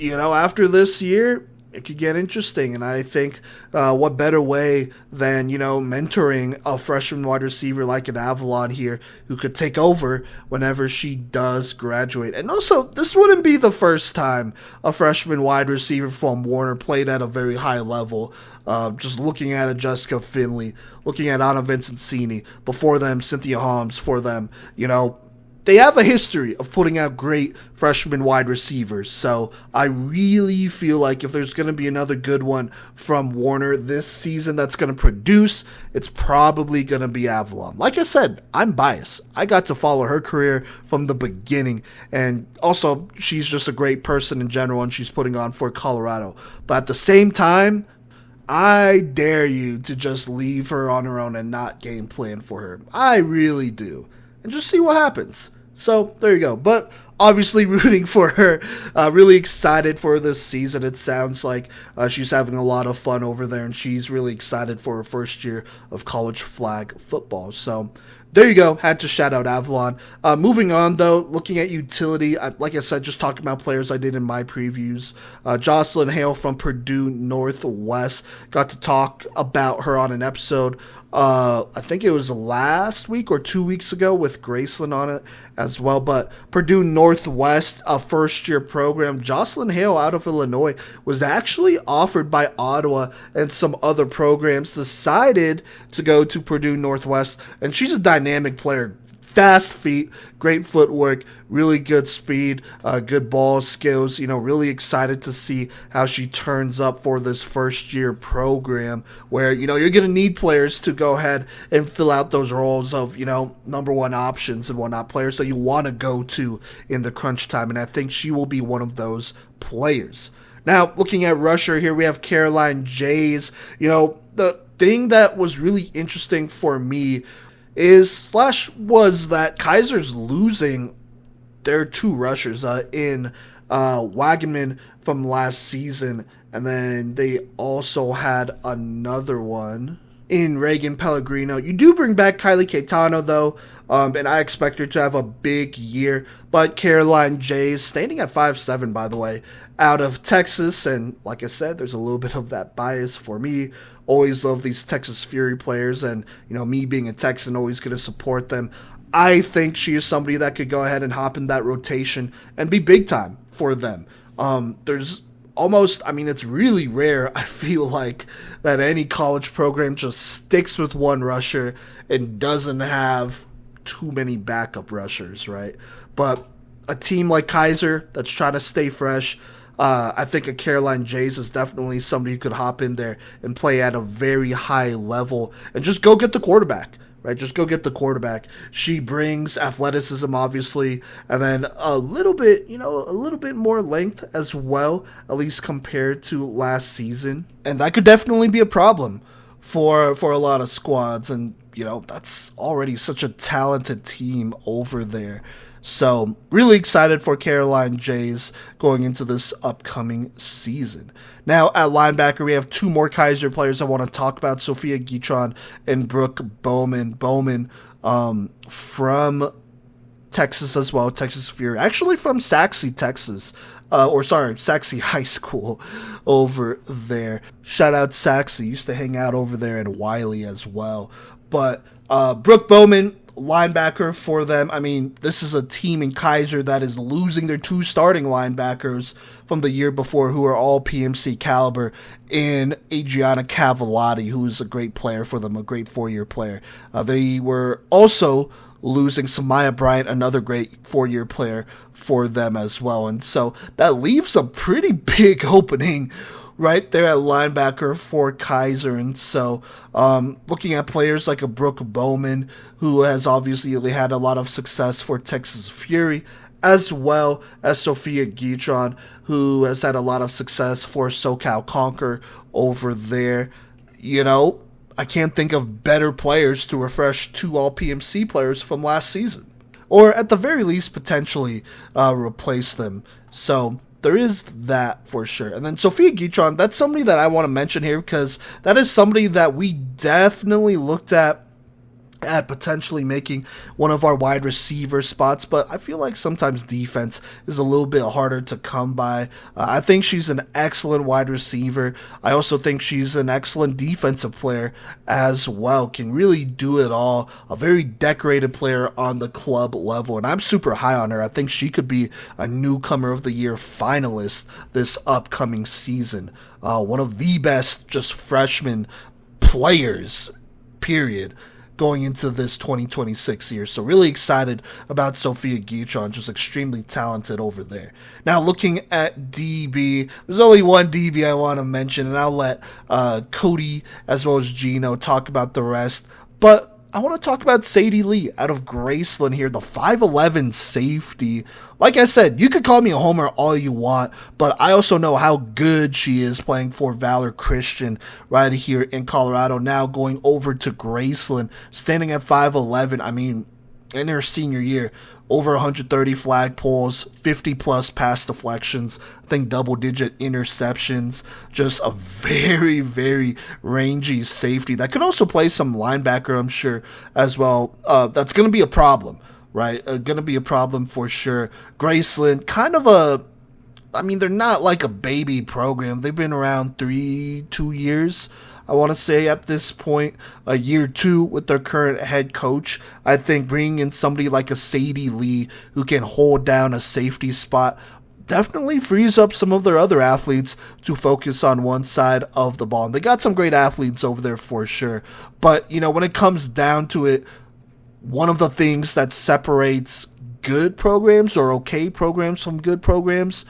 after this year, it could get interesting. And I think what better way than, mentoring a freshman wide receiver like an Avalon here who could take over whenever she does graduate. And also, this wouldn't be the first time a freshman wide receiver from Warner played at a very high level. Just looking at a Jessica Finley, looking at Anna Vincenzini, before them, Cynthia Holmes, for them, they have a history of putting out great freshman wide receivers. So I really feel like if there's going to be another good one from Warner this season that's going to produce, it's probably going to be Avalon. Like I said, I'm biased. I got to follow her career from the beginning. And also, she's just a great person in general, and she's putting on for Colorado. But at the same time, I dare you to just leave her on her own and not game plan for her. I really do. And just see what happens. So, there you go. But obviously rooting for her. Really excited for this season. It sounds like she's having a lot of fun over there, and she's really excited for her first year of college flag football. So, there you go. Had to shout out Avalon. Moving on, though, looking at utility, like I said, just talking about players I did in my previews. Jocelyn Hale from Purdue Northwest. Got to talk about her on an episode. I think it was last week or 2 weeks ago with Graceland on it as well. But Purdue Northwest, a first-year program. Jocelyn Hale out of Illinois was actually offered by Ottawa and some other programs, decided to go to Purdue Northwest. And she's a dynamic player. Fast feet, great footwork, really good speed, good ball skills. Really excited to see how she turns up for this first year program where, you're going to need players to go ahead and fill out those roles of, number one options and whatnot, players that you want to go to in the crunch time. And I think she will be one of those players. Now, looking at rusher here, we have Caroline Jays. The thing that was really interesting for me was that Kaiser's losing their two rushers in Wagenman from last season, and then they also had another one in Reagan Pellegrino. You do bring back Kylie Caetano, though, and I expect her to have a big year, but Caroline Jays, standing at 5'7", by the way, out of Texas, and like I said, there's a little bit of that bias for me. Always love these Texas Fury players, and me being a Texan, always going to support them. I think she is somebody that could go ahead and hop in that rotation and be big time for them. There's almost, it's really rare, I feel like, that any college program just sticks with one rusher and doesn't have too many backup rushers, right? But a team like Kaiser that's trying to stay fresh, I think a Caroline Jays is definitely somebody who could hop in there and play at a very high level and just go get the quarterback, right? Just go get the quarterback. She brings athleticism, obviously, and then a little bit more length as well, at least compared to last season. And that could definitely be a problem for a lot of squads. And, that's already such a talented team over there. So, really excited for Caroline Jays going into this upcoming season. Now, at linebacker, we have two more Kaiser players I want to talk about, Sophia Guitron and Brooke Bowman. Bowman from Texas as well, Texas Fury. Actually from Saxe, Texas. Saxe High School over there. Shout out Saxe. Used to hang out over there in Wiley as well. But Brooke Bowman, linebacker for them. This is a team in Kaiser that is losing their two starting linebackers from the year before, who are all PMC caliber, in Adriana Cavallati, who is a great player for them, a great 4-year player. They were also losing Samaya Bryant, another great 4-year player for them as well. And so that leaves a pretty big opening right there at linebacker for Kaiser. And so looking at players like a Brooke Bowman, who has obviously had a lot of success for Texas Fury, as well as Sophia Guitron, who has had a lot of success for SoCal Conquer over there. I can't think of better players to refresh two All-PMC players from last season, or at the very least potentially replace them. So there is that for sure. And then Sophia Guitron, that's somebody that I want to mention here because that is somebody that we definitely looked at potentially making one of our wide receiver spots, but I feel like sometimes defense is a little bit harder to come by. I think she's an excellent wide receiver. I also think she's an excellent defensive player as well, can really do it all. A very decorated player on the club level, and I'm super high on her. I think she could be a newcomer of the year finalist this upcoming season. One of the best just freshman players, period, going into this 2026 year. So really excited about Sophia Guitron, just extremely talented over there. Now looking at DB, there's only one DB I want to mention, and I'll let Kodey as well as Gino talk about the rest. But I want to talk about Sadie Lee out of Graceland here, the 5'11 safety. Like I said, you could call me a homer all you want, but I also know how good she is playing for Valor Christian right here in Colorado, now going over to Graceland, standing at 5'11. I mean, in her senior year, over 130 flag pulls, 50-plus pass deflections, I think double-digit interceptions, just a very, very rangy safety that could also play some linebacker, I'm sure, as well. That's going to be a problem, right? Going to be a problem for sure. Graceland, they're not like a baby program. They've been around 2 years, I want to say, at this point, a year 2 with their current head coach. I think bringing in somebody like a Sadie Lee who can hold down a safety spot definitely frees up some of their other athletes to focus on one side of the ball. And they got some great athletes over there for sure. But, when it comes down to it, one of the things that separates good programs or okay programs from good programs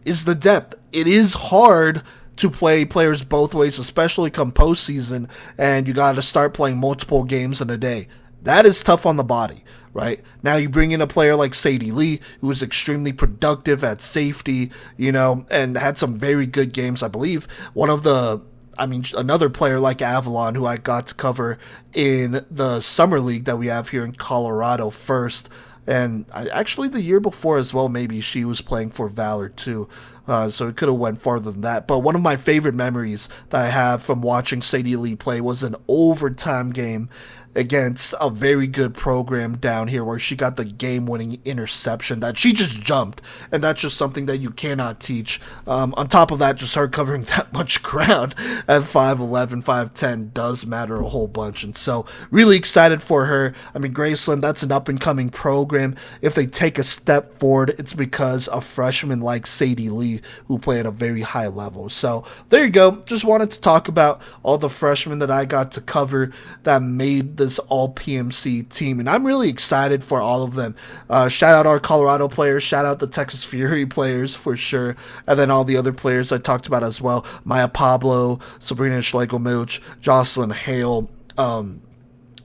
is the depth. It is hard to play players both ways, especially come postseason, and you got to start playing multiple games in a day. That is tough on the body, right? Now you bring in a player like Sadie Lee, who was extremely productive at safety, and had some very good games, I believe. Another player like Avalon, who I got to cover in the summer league that we have here in Colorado first, and actually the year before as well, maybe she was playing for Valor too. So it could have went farther than that. But one of my favorite memories that I have from watching Sadie Lee play was an overtime game against a very good program down here where she got the game-winning interception that she just jumped. And that's just something that you cannot teach. On top of that, just her covering that much ground at 5'11", 5'10" does matter a whole bunch. And so really excited for her. Graceland, that's an up-and-coming program. If they take a step forward, it's because of freshmen like Sadie Lee, who play at a very high level. So there you go. Just wanted to talk about all the freshmen that I got to cover that made this All-PMC team, and I'm really excited for all of them. Shout out our Colorado players, shout out the Texas Fury players for sure, and then all the other players I talked about as well. Maya Pablo, Sabrina Schlegel-Milch, Jocelyn Hale,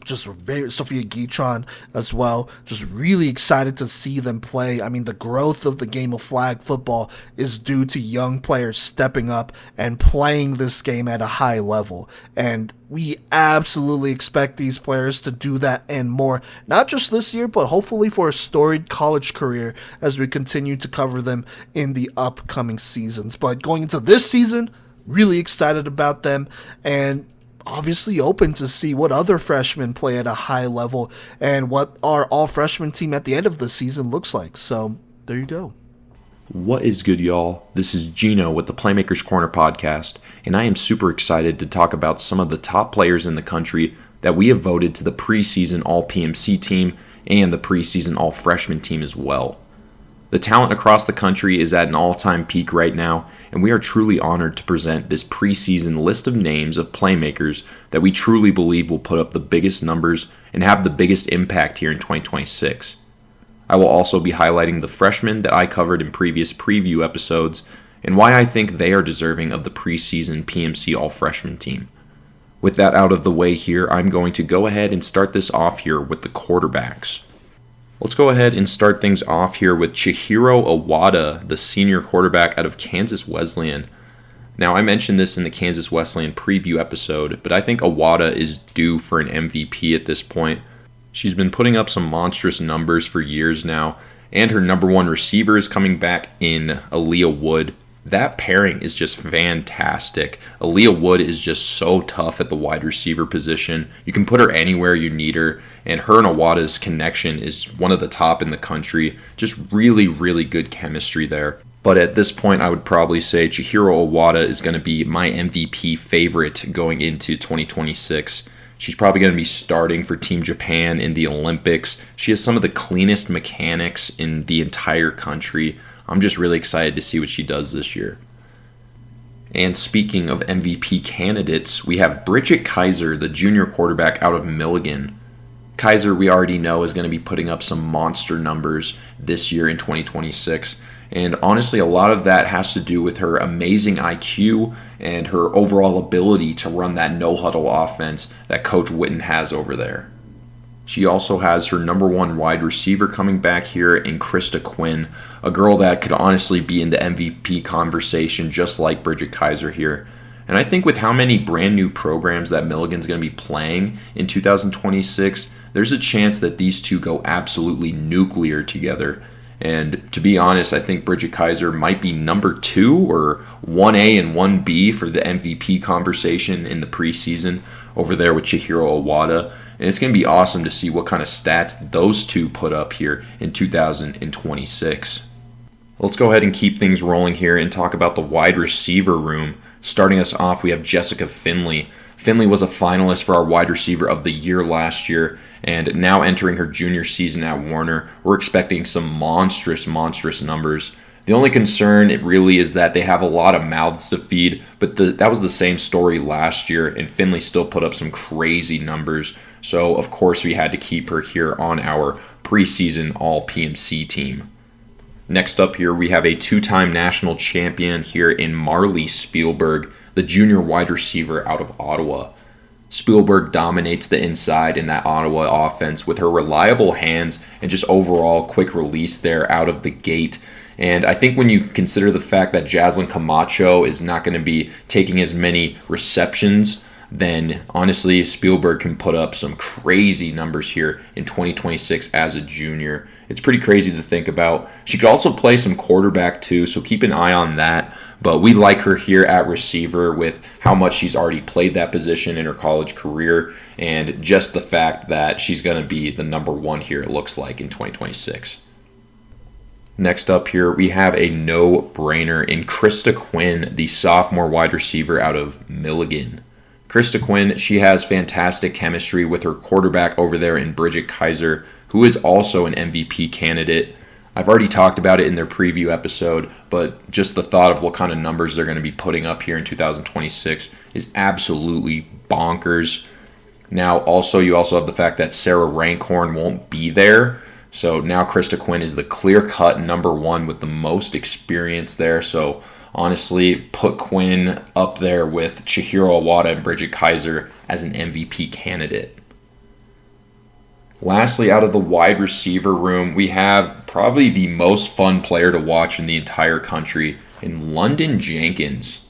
Sophia Guitron as well. Just really excited to see them play. The growth of the game of flag football is due to young players stepping up and playing this game at a high level. And we absolutely expect these players to do that and more, not just this year, but hopefully for a storied college career as we continue to cover them in the upcoming seasons. But going into this season, really excited about them, and obviously open to see what other freshmen play at a high level and what our all-freshman team at the end of the season looks like. So there you go. What is good, y'all? This is Gino with the Playmakers Corner podcast, and I am super excited to talk about some of the top players in the country that we have voted to the preseason All-PMC team and the preseason All-Freshman team as well. The talent across the country is at an all-time peak right now, and we are truly honored to present this preseason list of names of playmakers that we truly believe will put up the biggest numbers and have the biggest impact here in 2026. I will also be highlighting the freshmen that I covered in previous preview episodes, and why I think they are deserving of the preseason PMC All-Freshman team. With that out of the way here, I'm going to go ahead and start this off here with the quarterbacks. Let's go ahead and start things off here with Chihiro Awada, the senior quarterback out of Kansas Wesleyan. Now, I mentioned this in the Kansas Wesleyan preview episode, but I think Awada is due for an MVP at this point. She's been putting up some monstrous numbers for years now, and her number one receiver is coming back in Aaliyah Wood. That pairing is just fantastic. Aaliyah Wood is just so tough at the wide receiver position. You can put her anywhere you need her, and her and Awada's connection is one of the top in the country. Just really, really good chemistry there. But at this point, I would probably say Chihiro Awada is going to be my MVP favorite going into 2026. She's probably going to be starting for Team Japan in the Olympics. She has some of the cleanest mechanics in the entire country. I'm just really excited to see what she does this year. And speaking of MVP candidates, we have Bridget Kaiser, the junior quarterback out of Milligan. Kaiser, we already know, is going to be putting up some monster numbers this year in 2026. And honestly, a lot of that has to do with her amazing IQ and her overall ability to run that no-huddle offense that Coach Witten has over there. She also has her number one wide receiver coming back here in Krista Quinn, a girl that could honestly be in the MVP conversation just like Bridget Kaiser here. And I think with how many brand new programs that Milligan's going to be playing in 2026, there's a chance that these two go absolutely nuclear together. And to be honest, I think Bridget Kaiser might be number 2 or 1A and 1B for the MVP conversation in the preseason over there with Chihiro Awada. And it's going to be awesome to see what kind of stats those two put up here in 2026. Let's go ahead and keep things rolling here and talk about the wide receiver room. Starting us off, we have Jessica Finley. Finley was a finalist for our wide receiver of the year last year, and now entering her junior season at Warner, we're expecting some monstrous numbers. The only concern it really is that they have a lot of mouths to feed, but that was the same story last year, and Finley still put up some crazy numbers. So, of course, we had to keep her here on our preseason All-PMC team. Next up here, we have a 2-time national champion here in Marley Spielberg, the junior wide receiver out of Ottawa. Spielberg dominates the inside in that Ottawa offense with her reliable hands and just overall quick release there out of the gate. And I think when you consider the fact that Jaslyn Camacho is not going to be taking as many receptions, then honestly, Spielberg can put up some crazy numbers here in 2026 as a junior. It's pretty crazy to think about. She could also play some quarterback too, so keep an eye on that. But we like her here at receiver with how much she's already played that position in her college career and just the fact that she's going to be the number 1 here, it looks like, in 2026. Next up here, we have a no-brainer in Krista Quinn, the sophomore wide receiver out of Milligan. Krista Quinn, she has fantastic chemistry with her quarterback over there in Bridget Kaiser, who is also an MVP candidate. I've already talked about it in their preview episode, but just the thought of what kind of numbers they're going to be putting up here in 2026 is absolutely bonkers. Now, you also have the fact that Sarah Rankhorn won't be there. So now Krista Quinn is the clear-cut number 1 with the most experience there. So honestly, put Quinn up there with Chihiro Awada and Bridget Kaiser as an MVP candidate. Lastly, out of the wide receiver room, we have probably the most fun player to watch in the entire country in London Jenkins.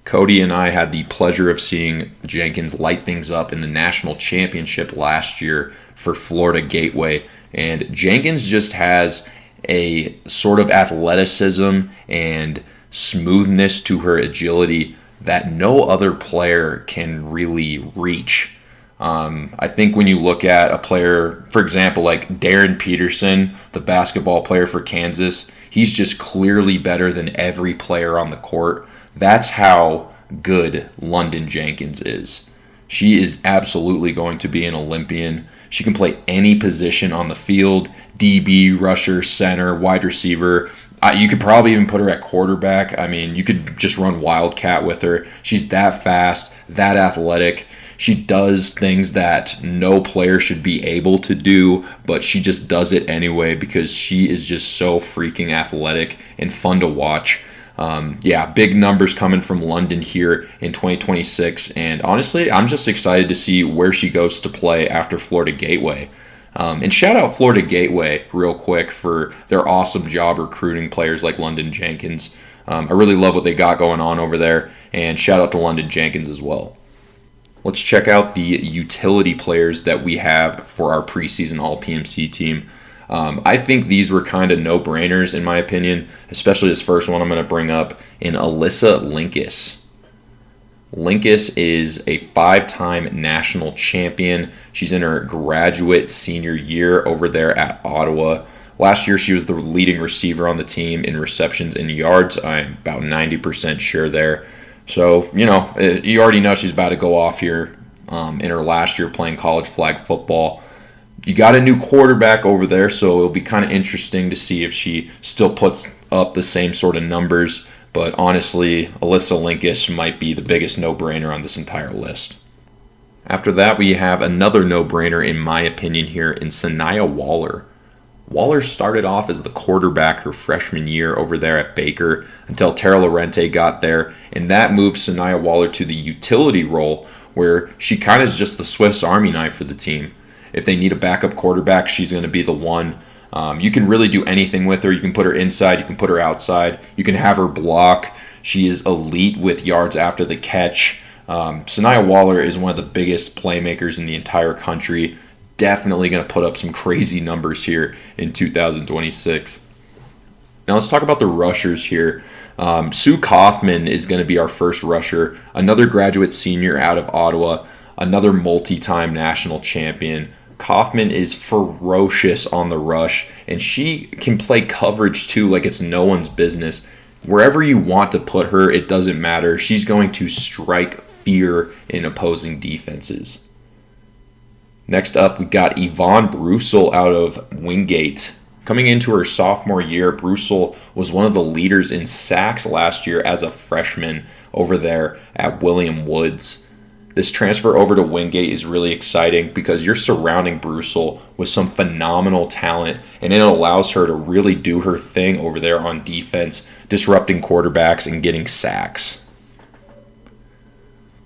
Kodey and I had the pleasure of seeing Jenkins light things up in the national championship last year for Florida Gateway. And Jenkins just has a sort of athleticism and smoothness to her agility that no other player can really reach. I think when you look at a player, for example, like Darren Peterson, the basketball player for Kansas, he's just clearly better than every player on the court. That's how good London Jenkins is. She is absolutely going to be an Olympian. She can play any position on the field, DB, rusher, center, wide receiver. You could probably even put her at quarterback. I mean, you could just run Wildcat with her. She's that fast, that athletic. She does things that no player should be able to do, but she just does it anyway because she is just so freaking athletic and fun to watch. Big numbers coming from London here in 2026. And honestly, I'm just excited to see where she goes to play after Florida Gateway. And shout out Florida Gateway real quick for their awesome job recruiting players like London Jenkins. I really love what they got going on over there. And shout out to London Jenkins as well. Let's check out the utility players that we have for our preseason All-PMC team. I think these were kind of no-brainers in my opinion, especially this first one I'm going to bring up in Alyssa Linkus. Linkus is a 5-time national champion. She's in her graduate senior year over there at Ottawa. Last year, she was the leading receiver on the team in receptions and yards. I'm about 90% sure there. So, you already know she's about to go off here in her last year playing college flag football. You got a new quarterback over there, so it'll be kind of interesting to see if she still puts up the same sort of numbers. But honestly, Alyssa Linkus might be the biggest no-brainer on this entire list. After that, we have another no-brainer, in my opinion, here in Sanaya Waller. Waller started off as the quarterback her freshman year over there at Baker until Tara Lorente got there, and that moved Sanaya Waller to the utility role where she kind of is just the Swiss Army knife for the team. If they need a backup quarterback, she's going to be the one. You can really do anything with her. You can put her inside, you can put her outside, you can have her block. She is elite with yards after the catch. Sanaya Waller is one of the biggest playmakers in the entire country. Definitely going to put up some crazy numbers here in 2026. Now let's talk about the rushers here. Sue Kaufman is going to be our first rusher, another graduate senior out of Ottawa, another multi-time national champion. Kaufman is ferocious on the rush, and she can play coverage too like it's no one's business. Wherever you want to put her, it doesn't matter. She's going to strike fear in opposing defenses. Next up, we got Yvonne Brussel out of Wingate. Coming into her sophomore year, Brussel was one of the leaders in sacks last year as a freshman over there at William Woods. This transfer over to Wingate is really exciting because you're surrounding Brussel with some phenomenal talent, and it allows her to really do her thing over there on defense, disrupting quarterbacks and getting sacks.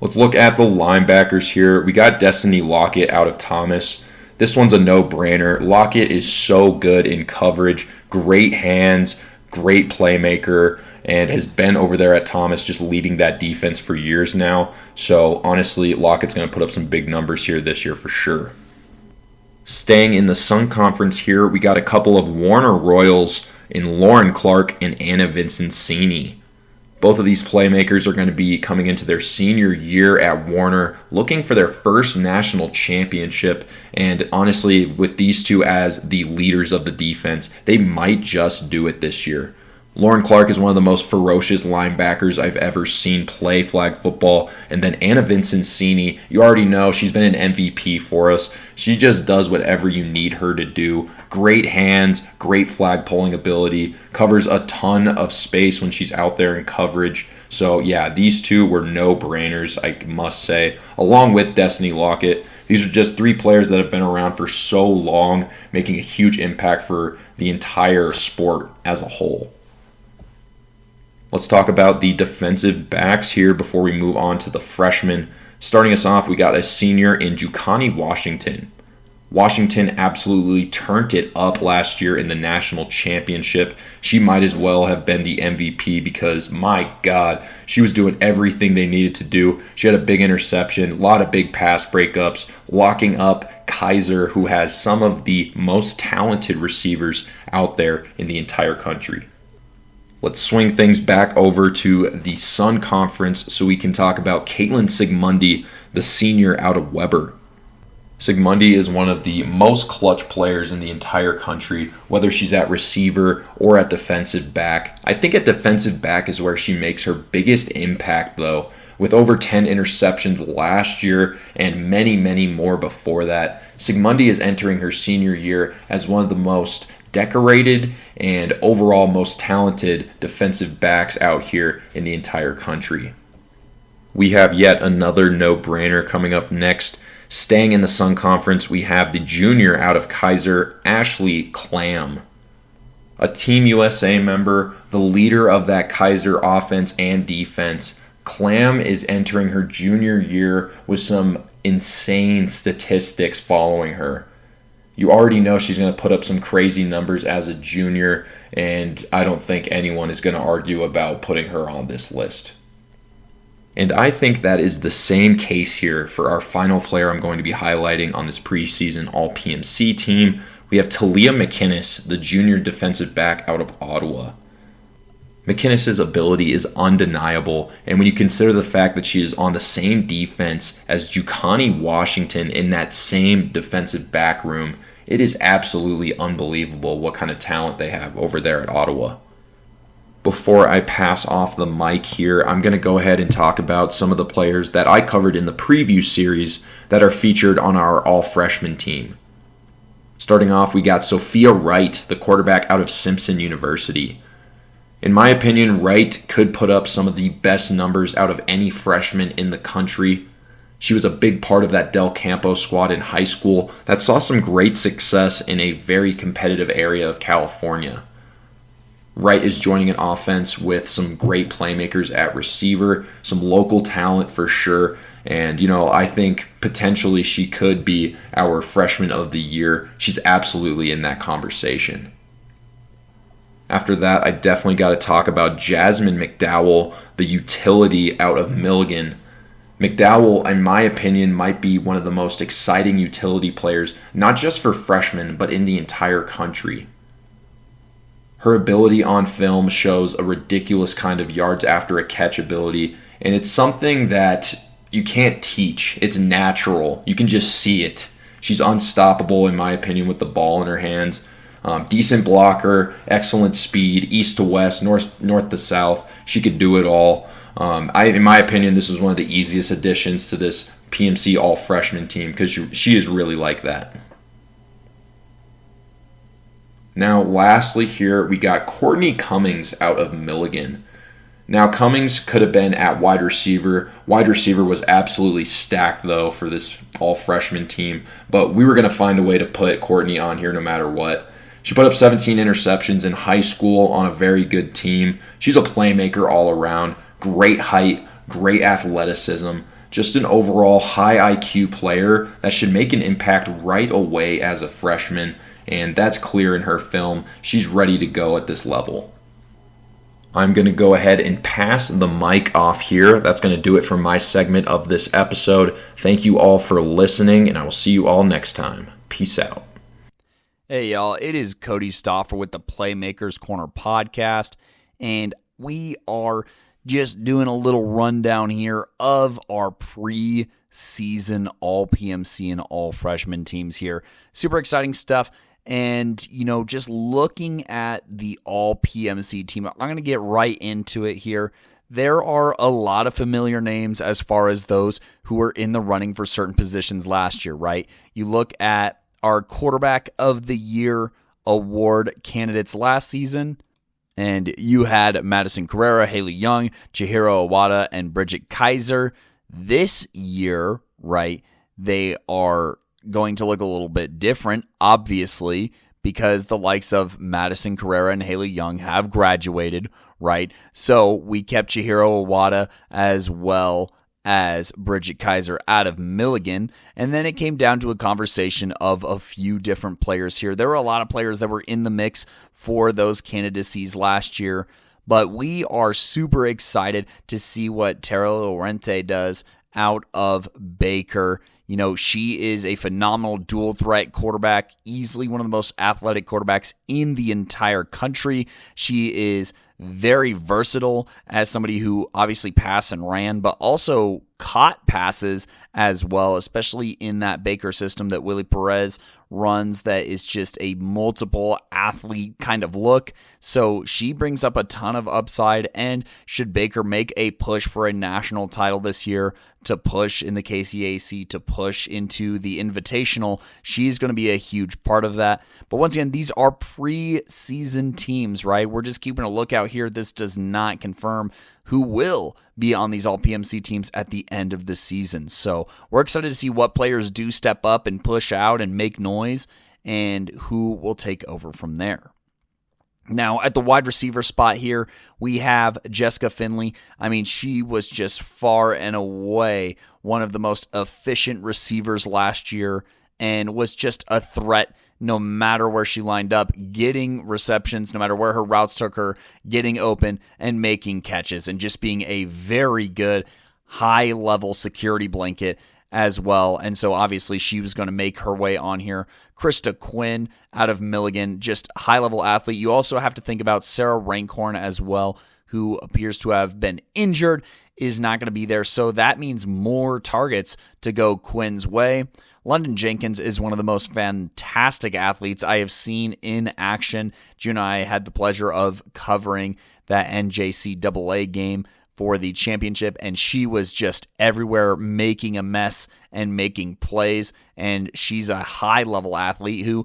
Let's look at the linebackers here. We got Destiny Lockett out of Thomas. This one's a no-brainer. Lockett is so good in coverage, great hands, great playmaker, and has been over there at Thomas just leading that defense for years now. So honestly, Lockett's going to put up some big numbers here this year for sure. Staying in the Sun Conference here, we got a couple of Warner Royals in Lauren Clark and Anna Vincencini. Both of these playmakers are going to be coming into their senior year at Warner, looking for their first national championship. And honestly, with these two as the leaders of the defense, they might just do it this year. Lauren Clark is one of the most ferocious linebackers I've ever seen play flag football. And then Anna Vincencini, you already know she's been an MVP for us. She just does whatever you need her to do. Great hands, great flag pulling ability, covers a ton of space when she's out there in coverage. So yeah, these two were no-brainers, I must say, along with Destiny Lockett. These are just three players that have been around for so long, making a huge impact for the entire sport as a whole. Let's talk about the defensive backs here before we move on to the freshmen. Starting us off, we got a senior in Jucani Washington. Washington absolutely turned it up last year in the national championship. She might as well have been the MVP because, my God, she was doing everything they needed to do. She had a big interception, a lot of big pass breakups, locking up Kaiser, who has some of the most talented receivers out there in the entire country. Let's swing things back over to the Sun Conference so we can talk about Caitlin Sigmundi, the senior out of Weber. Sigmundi is one of the most clutch players in the entire country, whether she's at receiver or at defensive back. I think at defensive back is where she makes her biggest impact, though, with over 10 interceptions last year and many, many more before that. Sigmundi is entering her senior year as one of the most decorated and overall most talented defensive backs out here in the entire country. We have yet another no-brainer coming up next. Staying in the Sun Conference, we have the junior out of Kaiser, Ashley Clam. A Team USA member, the leader of that Kaiser offense and defense. Clam is entering her junior year with some insane statistics following her. You already know she's going to put up some crazy numbers as a junior, and I don't think anyone is going to argue about putting her on this list. And I think that is the same case here for our final player I'm going to be highlighting on this preseason All-PMC team. We have Talia McInnes, the junior defensive back out of Ottawa. McInnes' ability is undeniable, and when you consider the fact that she is on the same defense as Jukani Washington in that same defensive back room, it is absolutely unbelievable what kind of talent they have over there at Ottawa. Before I pass off the mic here, I'm going to go ahead and talk about some of the players that I covered in the preview series that are featured on our all-freshman team. Starting off, we got Sophia Wright, the quarterback out of Simpson University. In my opinion, Wright could put up some of the best numbers out of any freshman in the country. She was a big part of that Del Campo squad in high school that saw some great success in a very competitive area of California. Wright is joining an offense with some great playmakers at receiver, some local talent for sure, and I think potentially she could be our freshman of the year. She's absolutely in that conversation. After that, I definitely got to talk about Jasmine McDowell, the utility out of Milligan. McDowell, in my opinion, might be one of the most exciting utility players, not just for freshmen, but in the entire country. Her ability on film shows a ridiculous kind of yards after a catch ability, and it's something that you can't teach. It's natural. You can just see it. She's unstoppable, in my opinion, with the ball in her hands. Decent blocker, excellent speed, east to west, north to south. She could do it all. In my opinion, this is one of the easiest additions to this PMC all-freshman team because she is really like that. Now, lastly here, we got Courtney Cummings out of Milligan. Now, Cummings could have been at wide receiver. Wide receiver was absolutely stacked, though, for this all-freshman team. But we were going to find a way to put Courtney on here no matter what. She put up 17 interceptions in high school on a very good team. She's a playmaker all around. Great height, great athleticism. Just an overall high IQ player that should make an impact right away as a freshman. And that's clear in her film. She's ready to go at this level. I'm going to go ahead and pass the mic off here. That's going to do it for my segment of this episode. Thank you all for listening, and I will see you all next time. Peace out. Hey, y'all. It is Kodey Stoffer with the Playmakers Corner podcast, and we are just doing a little rundown here of our preseason all-PMC and all-freshman teams here. Super exciting stuff. And, just looking at the all-PMC team, I'm going to get right into it here. There are a lot of familiar names as far as those who were in the running for certain positions last year, right? You look at our Quarterback of the Year award candidates last season, and you had Madison Carrera, Haley Young, Chihiro Iwata, and Bridget Kaiser. This year, right, they are going to look a little bit different, obviously, because the likes of Madison Carrera and Haley Young have graduated, right? So we kept Chihiro Iwata as well as Bridget Kaiser out of Milligan, and then it came down to a conversation of a few different players here. There were a lot of players that were in the mix for those candidacies last year, but we are super excited to see what Tara Lorente does out of Baker. She is a phenomenal dual threat quarterback, easily one of the most athletic quarterbacks in the entire country. She is very versatile as somebody who obviously passed and ran, but also caught passes as well, especially in that Baker system that Willie Perez runs that is just a multiple athlete kind of look. So she brings up a ton of upside, and should Baker make a push for a national title this year, to push in the KCAC, to push into the Invitational, she's going to be a huge part of that. But once again, these are preseason teams, right? We're just keeping a lookout here. This does not confirm who will be on these all-PMC teams at the end of the season. So we're excited to see what players do step up and push out and make noise, and who will take over from there. Now, at the wide receiver spot here, we have Jessica Finley. I mean, she was just far and away one of the most efficient receivers last year and was just a threat no matter where she lined up, getting receptions, no matter where her routes took her, getting open and making catches, and just being a very good high-level security blanket as well. And so obviously she was going to make her way on here. Krista Quinn out of Milligan, just high-level athlete. You also have to think about Sarah Rankhorn as well, who appears to have been injured, is not going to be there. So that means more targets to go Quinn's way. London Jenkins is one of the most fantastic athletes I have seen in action. June and I had the pleasure of covering that NJCAA game for the championship, and she was just everywhere making a mess and making plays, and she's a high-level athlete who,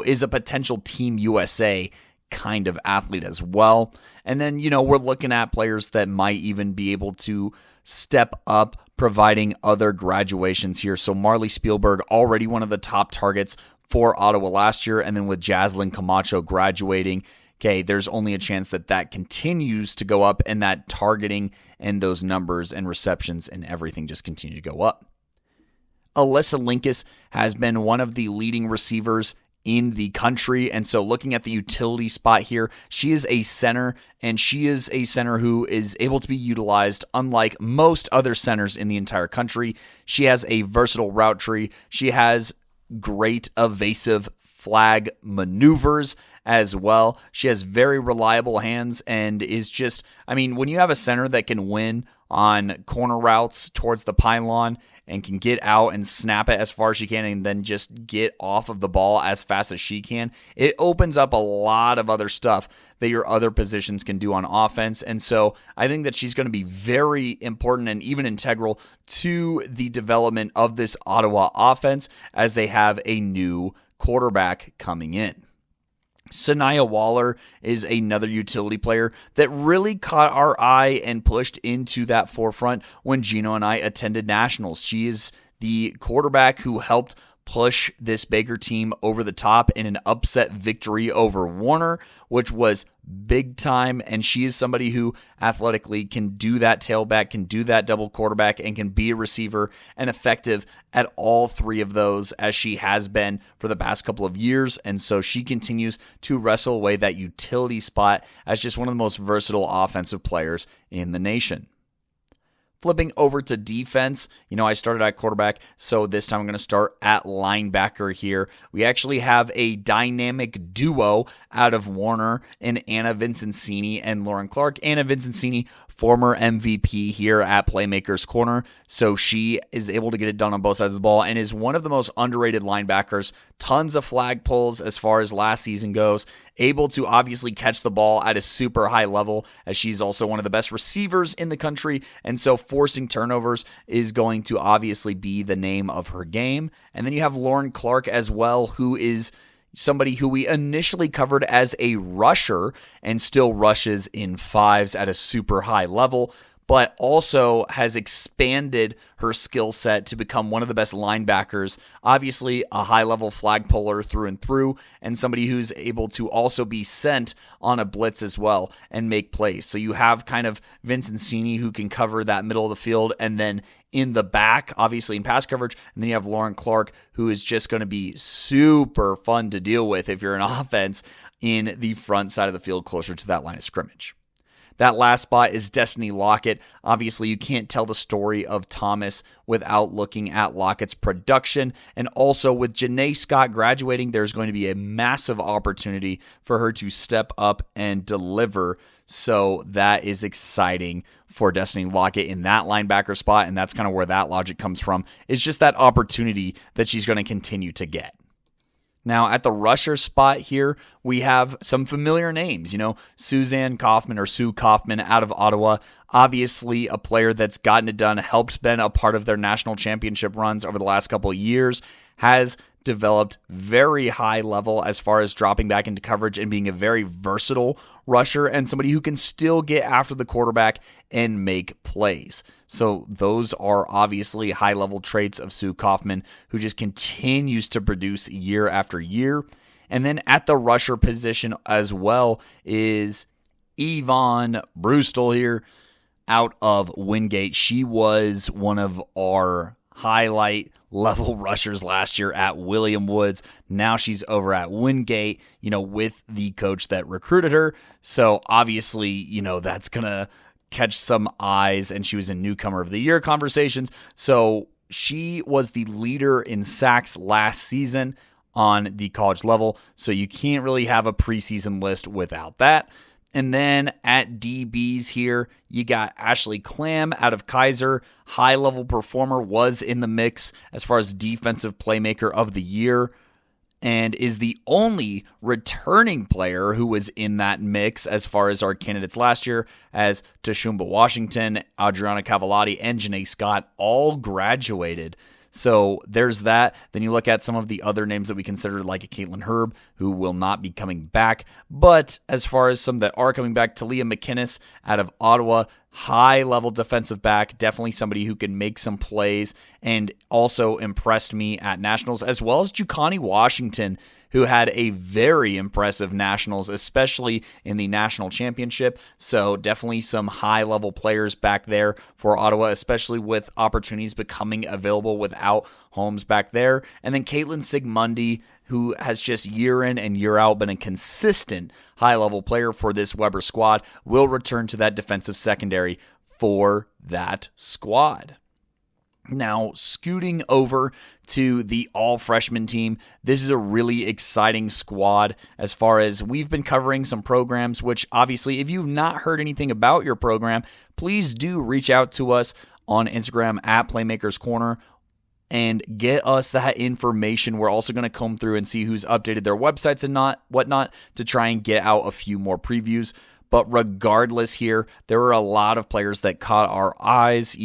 is a potential Team USA kind of athlete as well. And then, we're looking at players that might even be able to step up, providing other graduations here. So Marley Spielberg, already one of the top targets for Ottawa last year, and then with Jaslyn Camacho graduating, okay, there's only a chance that continues to go up, and that targeting and those numbers and receptions and everything just continue to go up. Alyssa Linkus has been one of the leading receivers in the country, and so looking at the utility spot here, she is a center, and she is a center who is able to be utilized unlike most other centers in the entire country. She has a versatile route tree. She has great evasive flag maneuvers as well. She has very reliable hands and is just, when you have a center that can win on corner routes towards the pylon and can get out and snap it as far as she can and then just get off of the ball as fast as she can, it opens up a lot of other stuff that your other positions can do on offense. And so I think that she's going to be very important and even integral to the development of this Ottawa offense as they have a new quarterback coming in. Sanaya Waller is another utility player that really caught our eye and pushed into that forefront when Gino and I attended Nationals. She is the quarterback who helped push this Baker team over the top in an upset victory over Warner, which was big time, and she is somebody who athletically can do that tailback, can do that double quarterback, and can be a receiver and effective at all three of those as she has been for the past couple of years. And so she continues to wrestle away that utility spot as just one of the most versatile offensive players in the nation. Flipping over to defense, I started at quarterback, so this time I'm going to start at linebacker here. We actually have a dynamic duo out of Warner and Anna Vincenzini and Lauren Clark. Anna Vincenzini, former MVP here at Playmakers Corner, so she is able to get it done on both sides of the ball and is one of the most underrated linebackers. Tons of flag pulls as far as last season goes, able to obviously catch the ball at a super high level as she's also one of the best receivers in the country, and so forcing turnovers is going to obviously be the name of her game. And then you have Lauren Clark as well, who is somebody who we initially covered as a rusher and still rushes in fives at a super high level, but also has expanded her skill set to become one of the best linebackers. Obviously, a high-level flag puller through and through, and somebody who's able to also be sent on a blitz as well and make plays. So you have kind of Vincenzini who can cover that middle of the field, and then in the back, obviously in pass coverage, and then you have Lauren Clark, who is just going to be super fun to deal with if you're an offense in the front side of the field closer to that line of scrimmage. That last spot is Destiny Lockett. Obviously, you can't tell the story of Thomas without looking at Lockett's production. And also with Janae Scott graduating, there's going to be a massive opportunity for her to step up and deliver. So that is exciting for Destiny Lockett in that linebacker spot. And that's kind of where that logic comes from. It's just that opportunity that she's going to continue to get. Now, at the rusher spot here, we have some familiar names. Suzanne Kaufman or Sue Kaufman out of Ottawa. Obviously, a player that's gotten it done, helped been a part of their national championship runs over the last couple of years, has developed very high level as far as dropping back into coverage and being a very versatile rusher and somebody who can still get after the quarterback and make plays. So those are obviously high-level traits of Sue Kaufman, who just continues to produce year after year. And then at the rusher position as well is Yvonne Brustel here out of Wingate. She was one of our highlight level rushers last year at William Woods. Now she's over at Wingate, with the coach that recruited her. So obviously, that's going to catch some eyes, and she was in Newcomer of the Year conversations. So she was the leader in sacks last season on the college level. So you can't really have a preseason list without that. And then at DBs here, you got Ashley Clam out of Kaiser. High-level performer, was in the mix as far as defensive playmaker of the year, and is the only returning player who was in that mix as far as our candidates last year, as Tashumba Washington, Adriana Cavallati, and Janae Scott all graduated. So there's that. Then you look at some of the other names that we consider, like a Caitlin Herb, who will not be coming back. But as far as some that are coming back, Talia McInnes out of Ottawa, high-level defensive back, definitely somebody who can make some plays, and also impressed me at Nationals, as well as Jukani Washington, who had a very impressive Nationals, especially in the National Championship. So definitely some high-level players back there for Ottawa, especially with opportunities becoming available without Holmes back there. And then Caitlin Sigmundi, who has just year in and year out been a consistent high-level player for this Weber squad, will return to that defensive secondary for that squad. Now, scooting over to the all-freshman team, this is a really exciting squad as far as we've been covering some programs, which obviously, if you've not heard anything about your program, please do reach out to us on Instagram at Playmakers Corner and get us that information. We're also going to comb through and see who's updated their websites and whatnot to try and get out a few more previews. But regardless here, there were a lot of players that caught our eyes.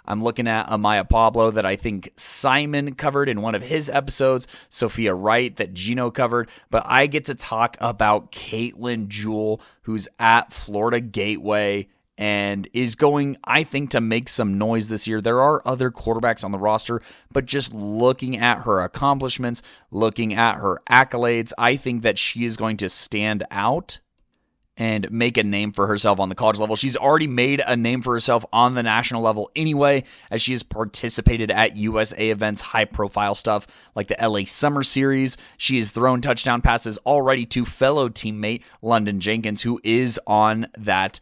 I'm looking at Amaya Pablo that I think Simon covered in one of his episodes, Sophia Wright that Gino covered, but I get to talk about Caitlin Jewell, who's at Florida Gateway and is going, I think, to make some noise this year. There are other quarterbacks on the roster, but just looking at her accomplishments, looking at her accolades, I think that she is going to stand out and make a name for herself on the college level. She's already made a name for herself on the national level anyway, as she has participated at USA events, high-profile stuff like the LA Summer Series. She has thrown touchdown passes already to fellow teammate London Jenkins, who is on that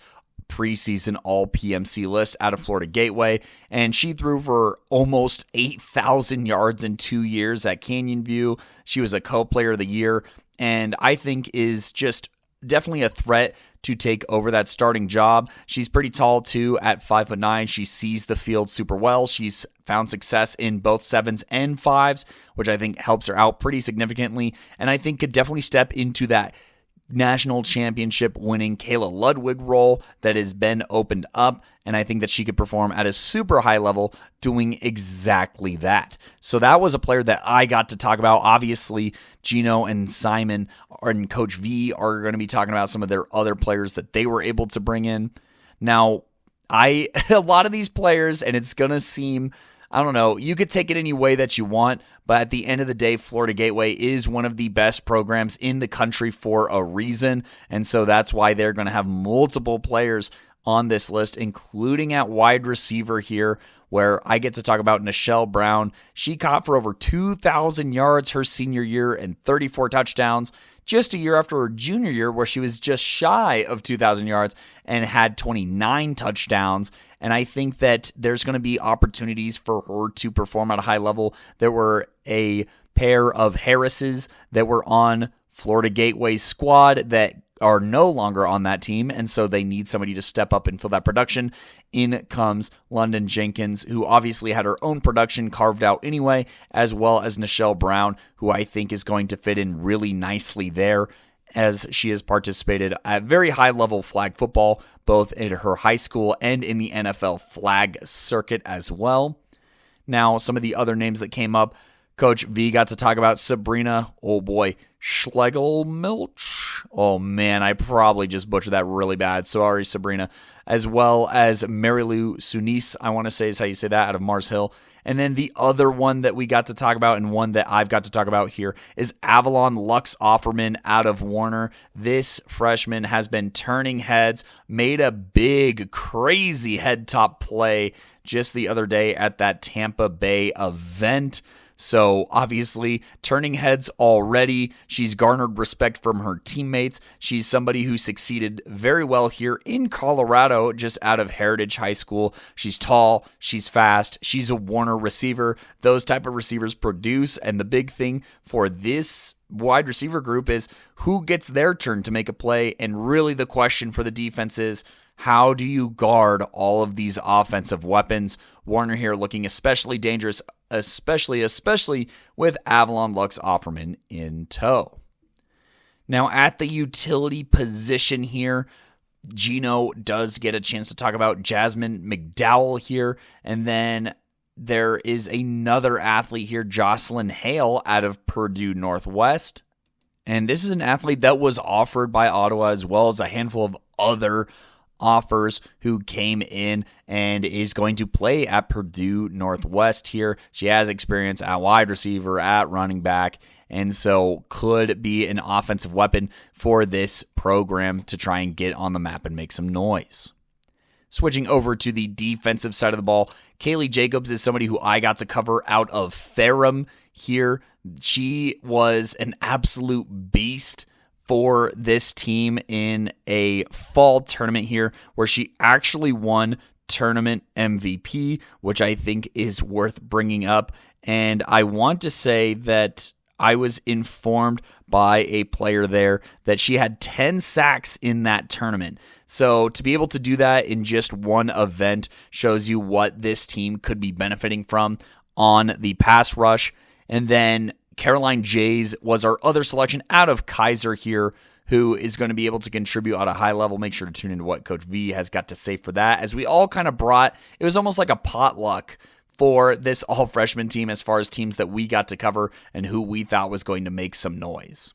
preseason all PMC list out of Florida Gateway, and she threw for almost 8,000 yards in 2 years at Canyon View. She was a co-player of the year, and I think is just definitely a threat to take over that starting job. She's pretty tall too at 5'9". She sees the field super well. She's found success in both 7s and 5s, which I think helps her out pretty significantly, and I think could definitely step into that national championship winning Kayla Ludwig role that has been opened up, and I think that she could perform at a super high level doing exactly that. So that was a player that I got to talk about. Obviously, Gino and Simon and Coach V are going to be talking about some of their other players that they were able to bring in. Now, a lot of these players, and it's going to seem, I don't know, you could take it any way that you want, but at the end of the day, Florida Gateway is one of the best programs in the country for a reason, and so that's why they're going to have multiple players on this list, including at wide receiver here, where I get to talk about Nichelle Brown. She caught for over 2,000 yards her senior year and 34 touchdowns, just a year after her junior year, where she was just shy of 2,000 yards and had 29 touchdowns. And I think that there's going to be opportunities for her to perform at a high level. There were a pair of Harrises that were on Florida Gateway's squad that are no longer on that team, and so they need somebody to step up and fill that production. In comes London Jenkins, who obviously had her own production carved out anyway, as well as Nichelle Brown, who I think is going to fit in really nicely there, as she has participated at very high-level flag football, both in her high school and in the NFL flag circuit as well. Now, some of the other names that came up, Coach V got to talk about Sabrina, Schlegelmilch. Oh man, I probably just butchered that really bad. Sorry, Sabrina. As well as Marilou Sunis, I want to say is how you say that, out of Mars Hill. And then the other one that we got to talk about and one that I've got to talk about here is Avalon Lux Offerman out of Warner. This freshman has been turning heads, made a big, crazy head top play just the other day at that Tampa Bay event. So obviously turning heads already. She's garnered respect from her teammates. She's somebody who succeeded very well here in Colorado, just out of Heritage High School. She's tall, she's fast, she's a Warner receiver. Those type of receivers produce, and the big thing for this wide receiver group is who gets their turn to make a play, and really the question for the defense is, how do you guard all of these offensive weapons? Warner here looking especially dangerous, especially with Avalon Lux Offerman in tow. Now at the utility position here, Gino does get a chance to talk about Jasmine McDowell here, and then there is another athlete here, Jocelyn Hale out of Purdue Northwest. And this is an athlete that was offered by Ottawa as well as a handful of other offers who came in and is going to play at Purdue Northwest here. She has experience at wide receiver, at running back, and so could be an offensive weapon for this program to try and get on the map and make some noise. Switching over to the defensive side of the ball, Kaylee Jacobs is somebody who I got to cover out of Ferrum here. She was an absolute beast for this team in a fall tournament here where she actually won tournament MVP, which I think is worth bringing up. And I want to say that I was informed by a player there that she had 10 sacks in that tournament. So to be able to do that in just one event shows you what this team could be benefiting from on the pass rush. And then Caroline Jays was our other selection out of Kaiser here, who is going to be able to contribute at a high level. Make sure to tune into what Coach V has got to say for that, as we all kind of brought, it was almost like a potluck for this all-freshman team as far as teams that we got to cover and who we thought was going to make some noise.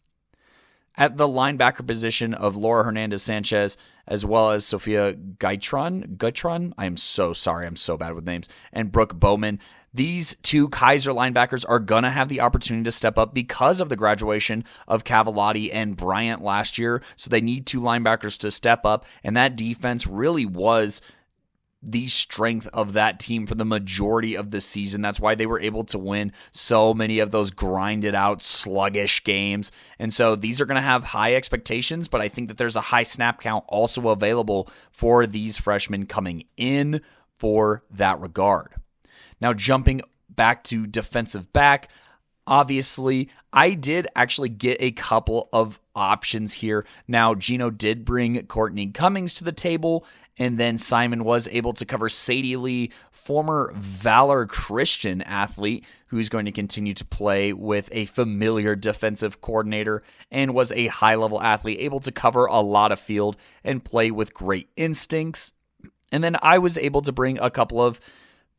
At the linebacker position of Laura Hernandez-Sanchez, as well as Sophia Guitron, I am so sorry, I'm so bad with names, and Brooke Bowman. These two Kaiser linebackers are going to have the opportunity to step up because of the graduation of Cavallati and Bryant last year. So they need two linebackers to step up, and that defense really was the strength of that team for the majority of the season. That's why they were able to win so many of those grinded out, sluggish games. And so these are going to have high expectations, but I think that there's a high snap count also available for these freshmen coming in for that regard. Now, jumping back to defensive back, obviously, I did actually get a couple of options here. Now, Gino did bring Courtney Cummings to the table, and then Simon was able to cover Sadie Lee, former Valor Christian athlete, who's going to continue to play with a familiar defensive coordinator and was a high-level athlete, able to cover a lot of field and play with great instincts. And then I was able to bring a couple of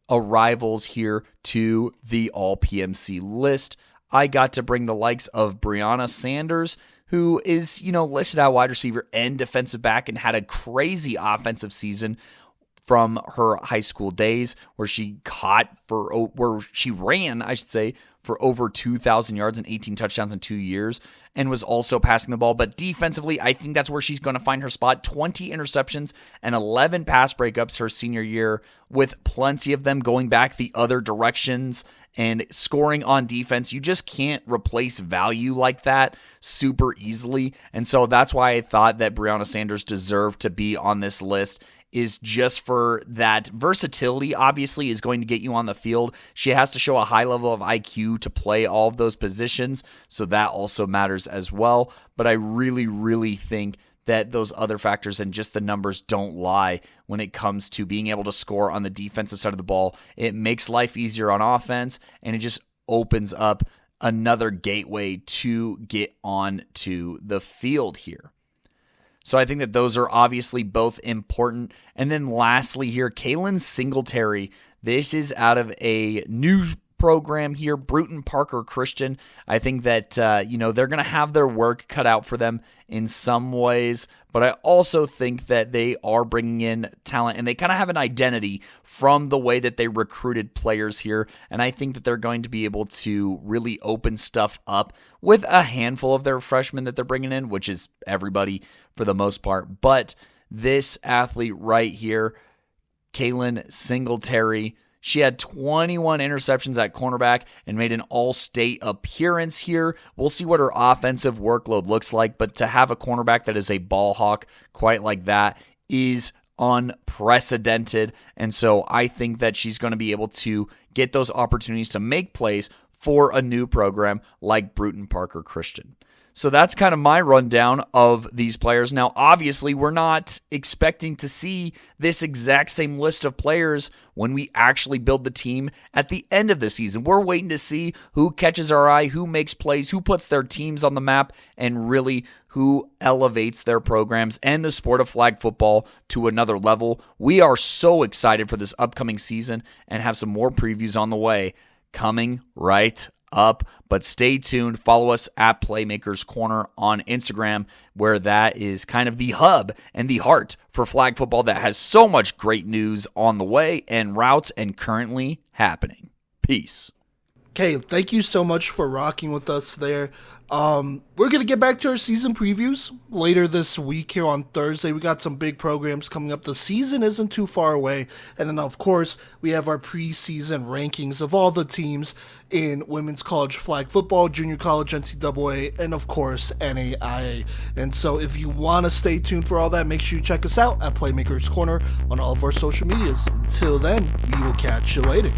arrivals here to the all PMC list. I got to bring the likes of Brianna Sanders, who is, listed at wide receiver and defensive back and had a crazy offensive season from her high school days where she ran for over 2,000 yards and 18 touchdowns in 2 years and was also passing the ball. But defensively, I think that's where she's going to find her spot. 20 interceptions and 11 pass breakups her senior year, with plenty of them going back the other directions and scoring on defense. You just can't replace value like that super easily. And so that's why I thought that Brianna Sanders deserved to be on this list, is just for that versatility. Obviously is going to get you on the field. She has to show a high level of IQ to play all of those positions, so that also matters as well. But I really, really think that those other factors and just the numbers don't lie when it comes to being able to score on the defensive side of the ball. It makes life easier on offense, and it just opens up another gateway to get on to the field here. So I think that those are obviously both important. And then lastly here, Kaylin Singletary. This is out of a new program here, Bruton Parker Christian. I think that, they're going to have their work cut out for them in some ways, but I also think that they are bringing in talent and they kind of have an identity from the way that they recruited players here. And I think that they're going to be able to really open stuff up with a handful of their freshmen that they're bringing in, which is everybody for the most part. But this athlete right here, Kaylin Singletary, she had 21 interceptions at cornerback and made an all-state appearance here. We'll see what her offensive workload looks like, but to have a cornerback that is a ball hawk quite like that is unprecedented. And so I think that she's going to be able to get those opportunities to make plays for a new program like Bruton Parker Christian. So that's kind of my rundown of these players. Now, obviously, we're not expecting to see this exact same list of players when we actually build the team at the end of the season. We're waiting to see who catches our eye, who makes plays, who puts their teams on the map, and really who elevates their programs and the sport of flag football to another level. We are so excited for this upcoming season and have some more previews on the way coming right up, but stay tuned. Follow us at Playmakers Corner on Instagram, where that is kind of the hub and the heart for flag football that has so much great news on the way and routes and currently happening. Peace. Okay, thank you so much for rocking with us there. We're going to get back to our season previews later this week here on Thursday. We got some big programs coming up. The season isn't too far away. And then, of course, we have our preseason rankings of all the teams in women's college flag football, junior college NCAA, and, of course, NAIA. And so if you want to stay tuned for all that, make sure you check us out at Playmakers Corner on all of our social medias. Until then, we will catch you later.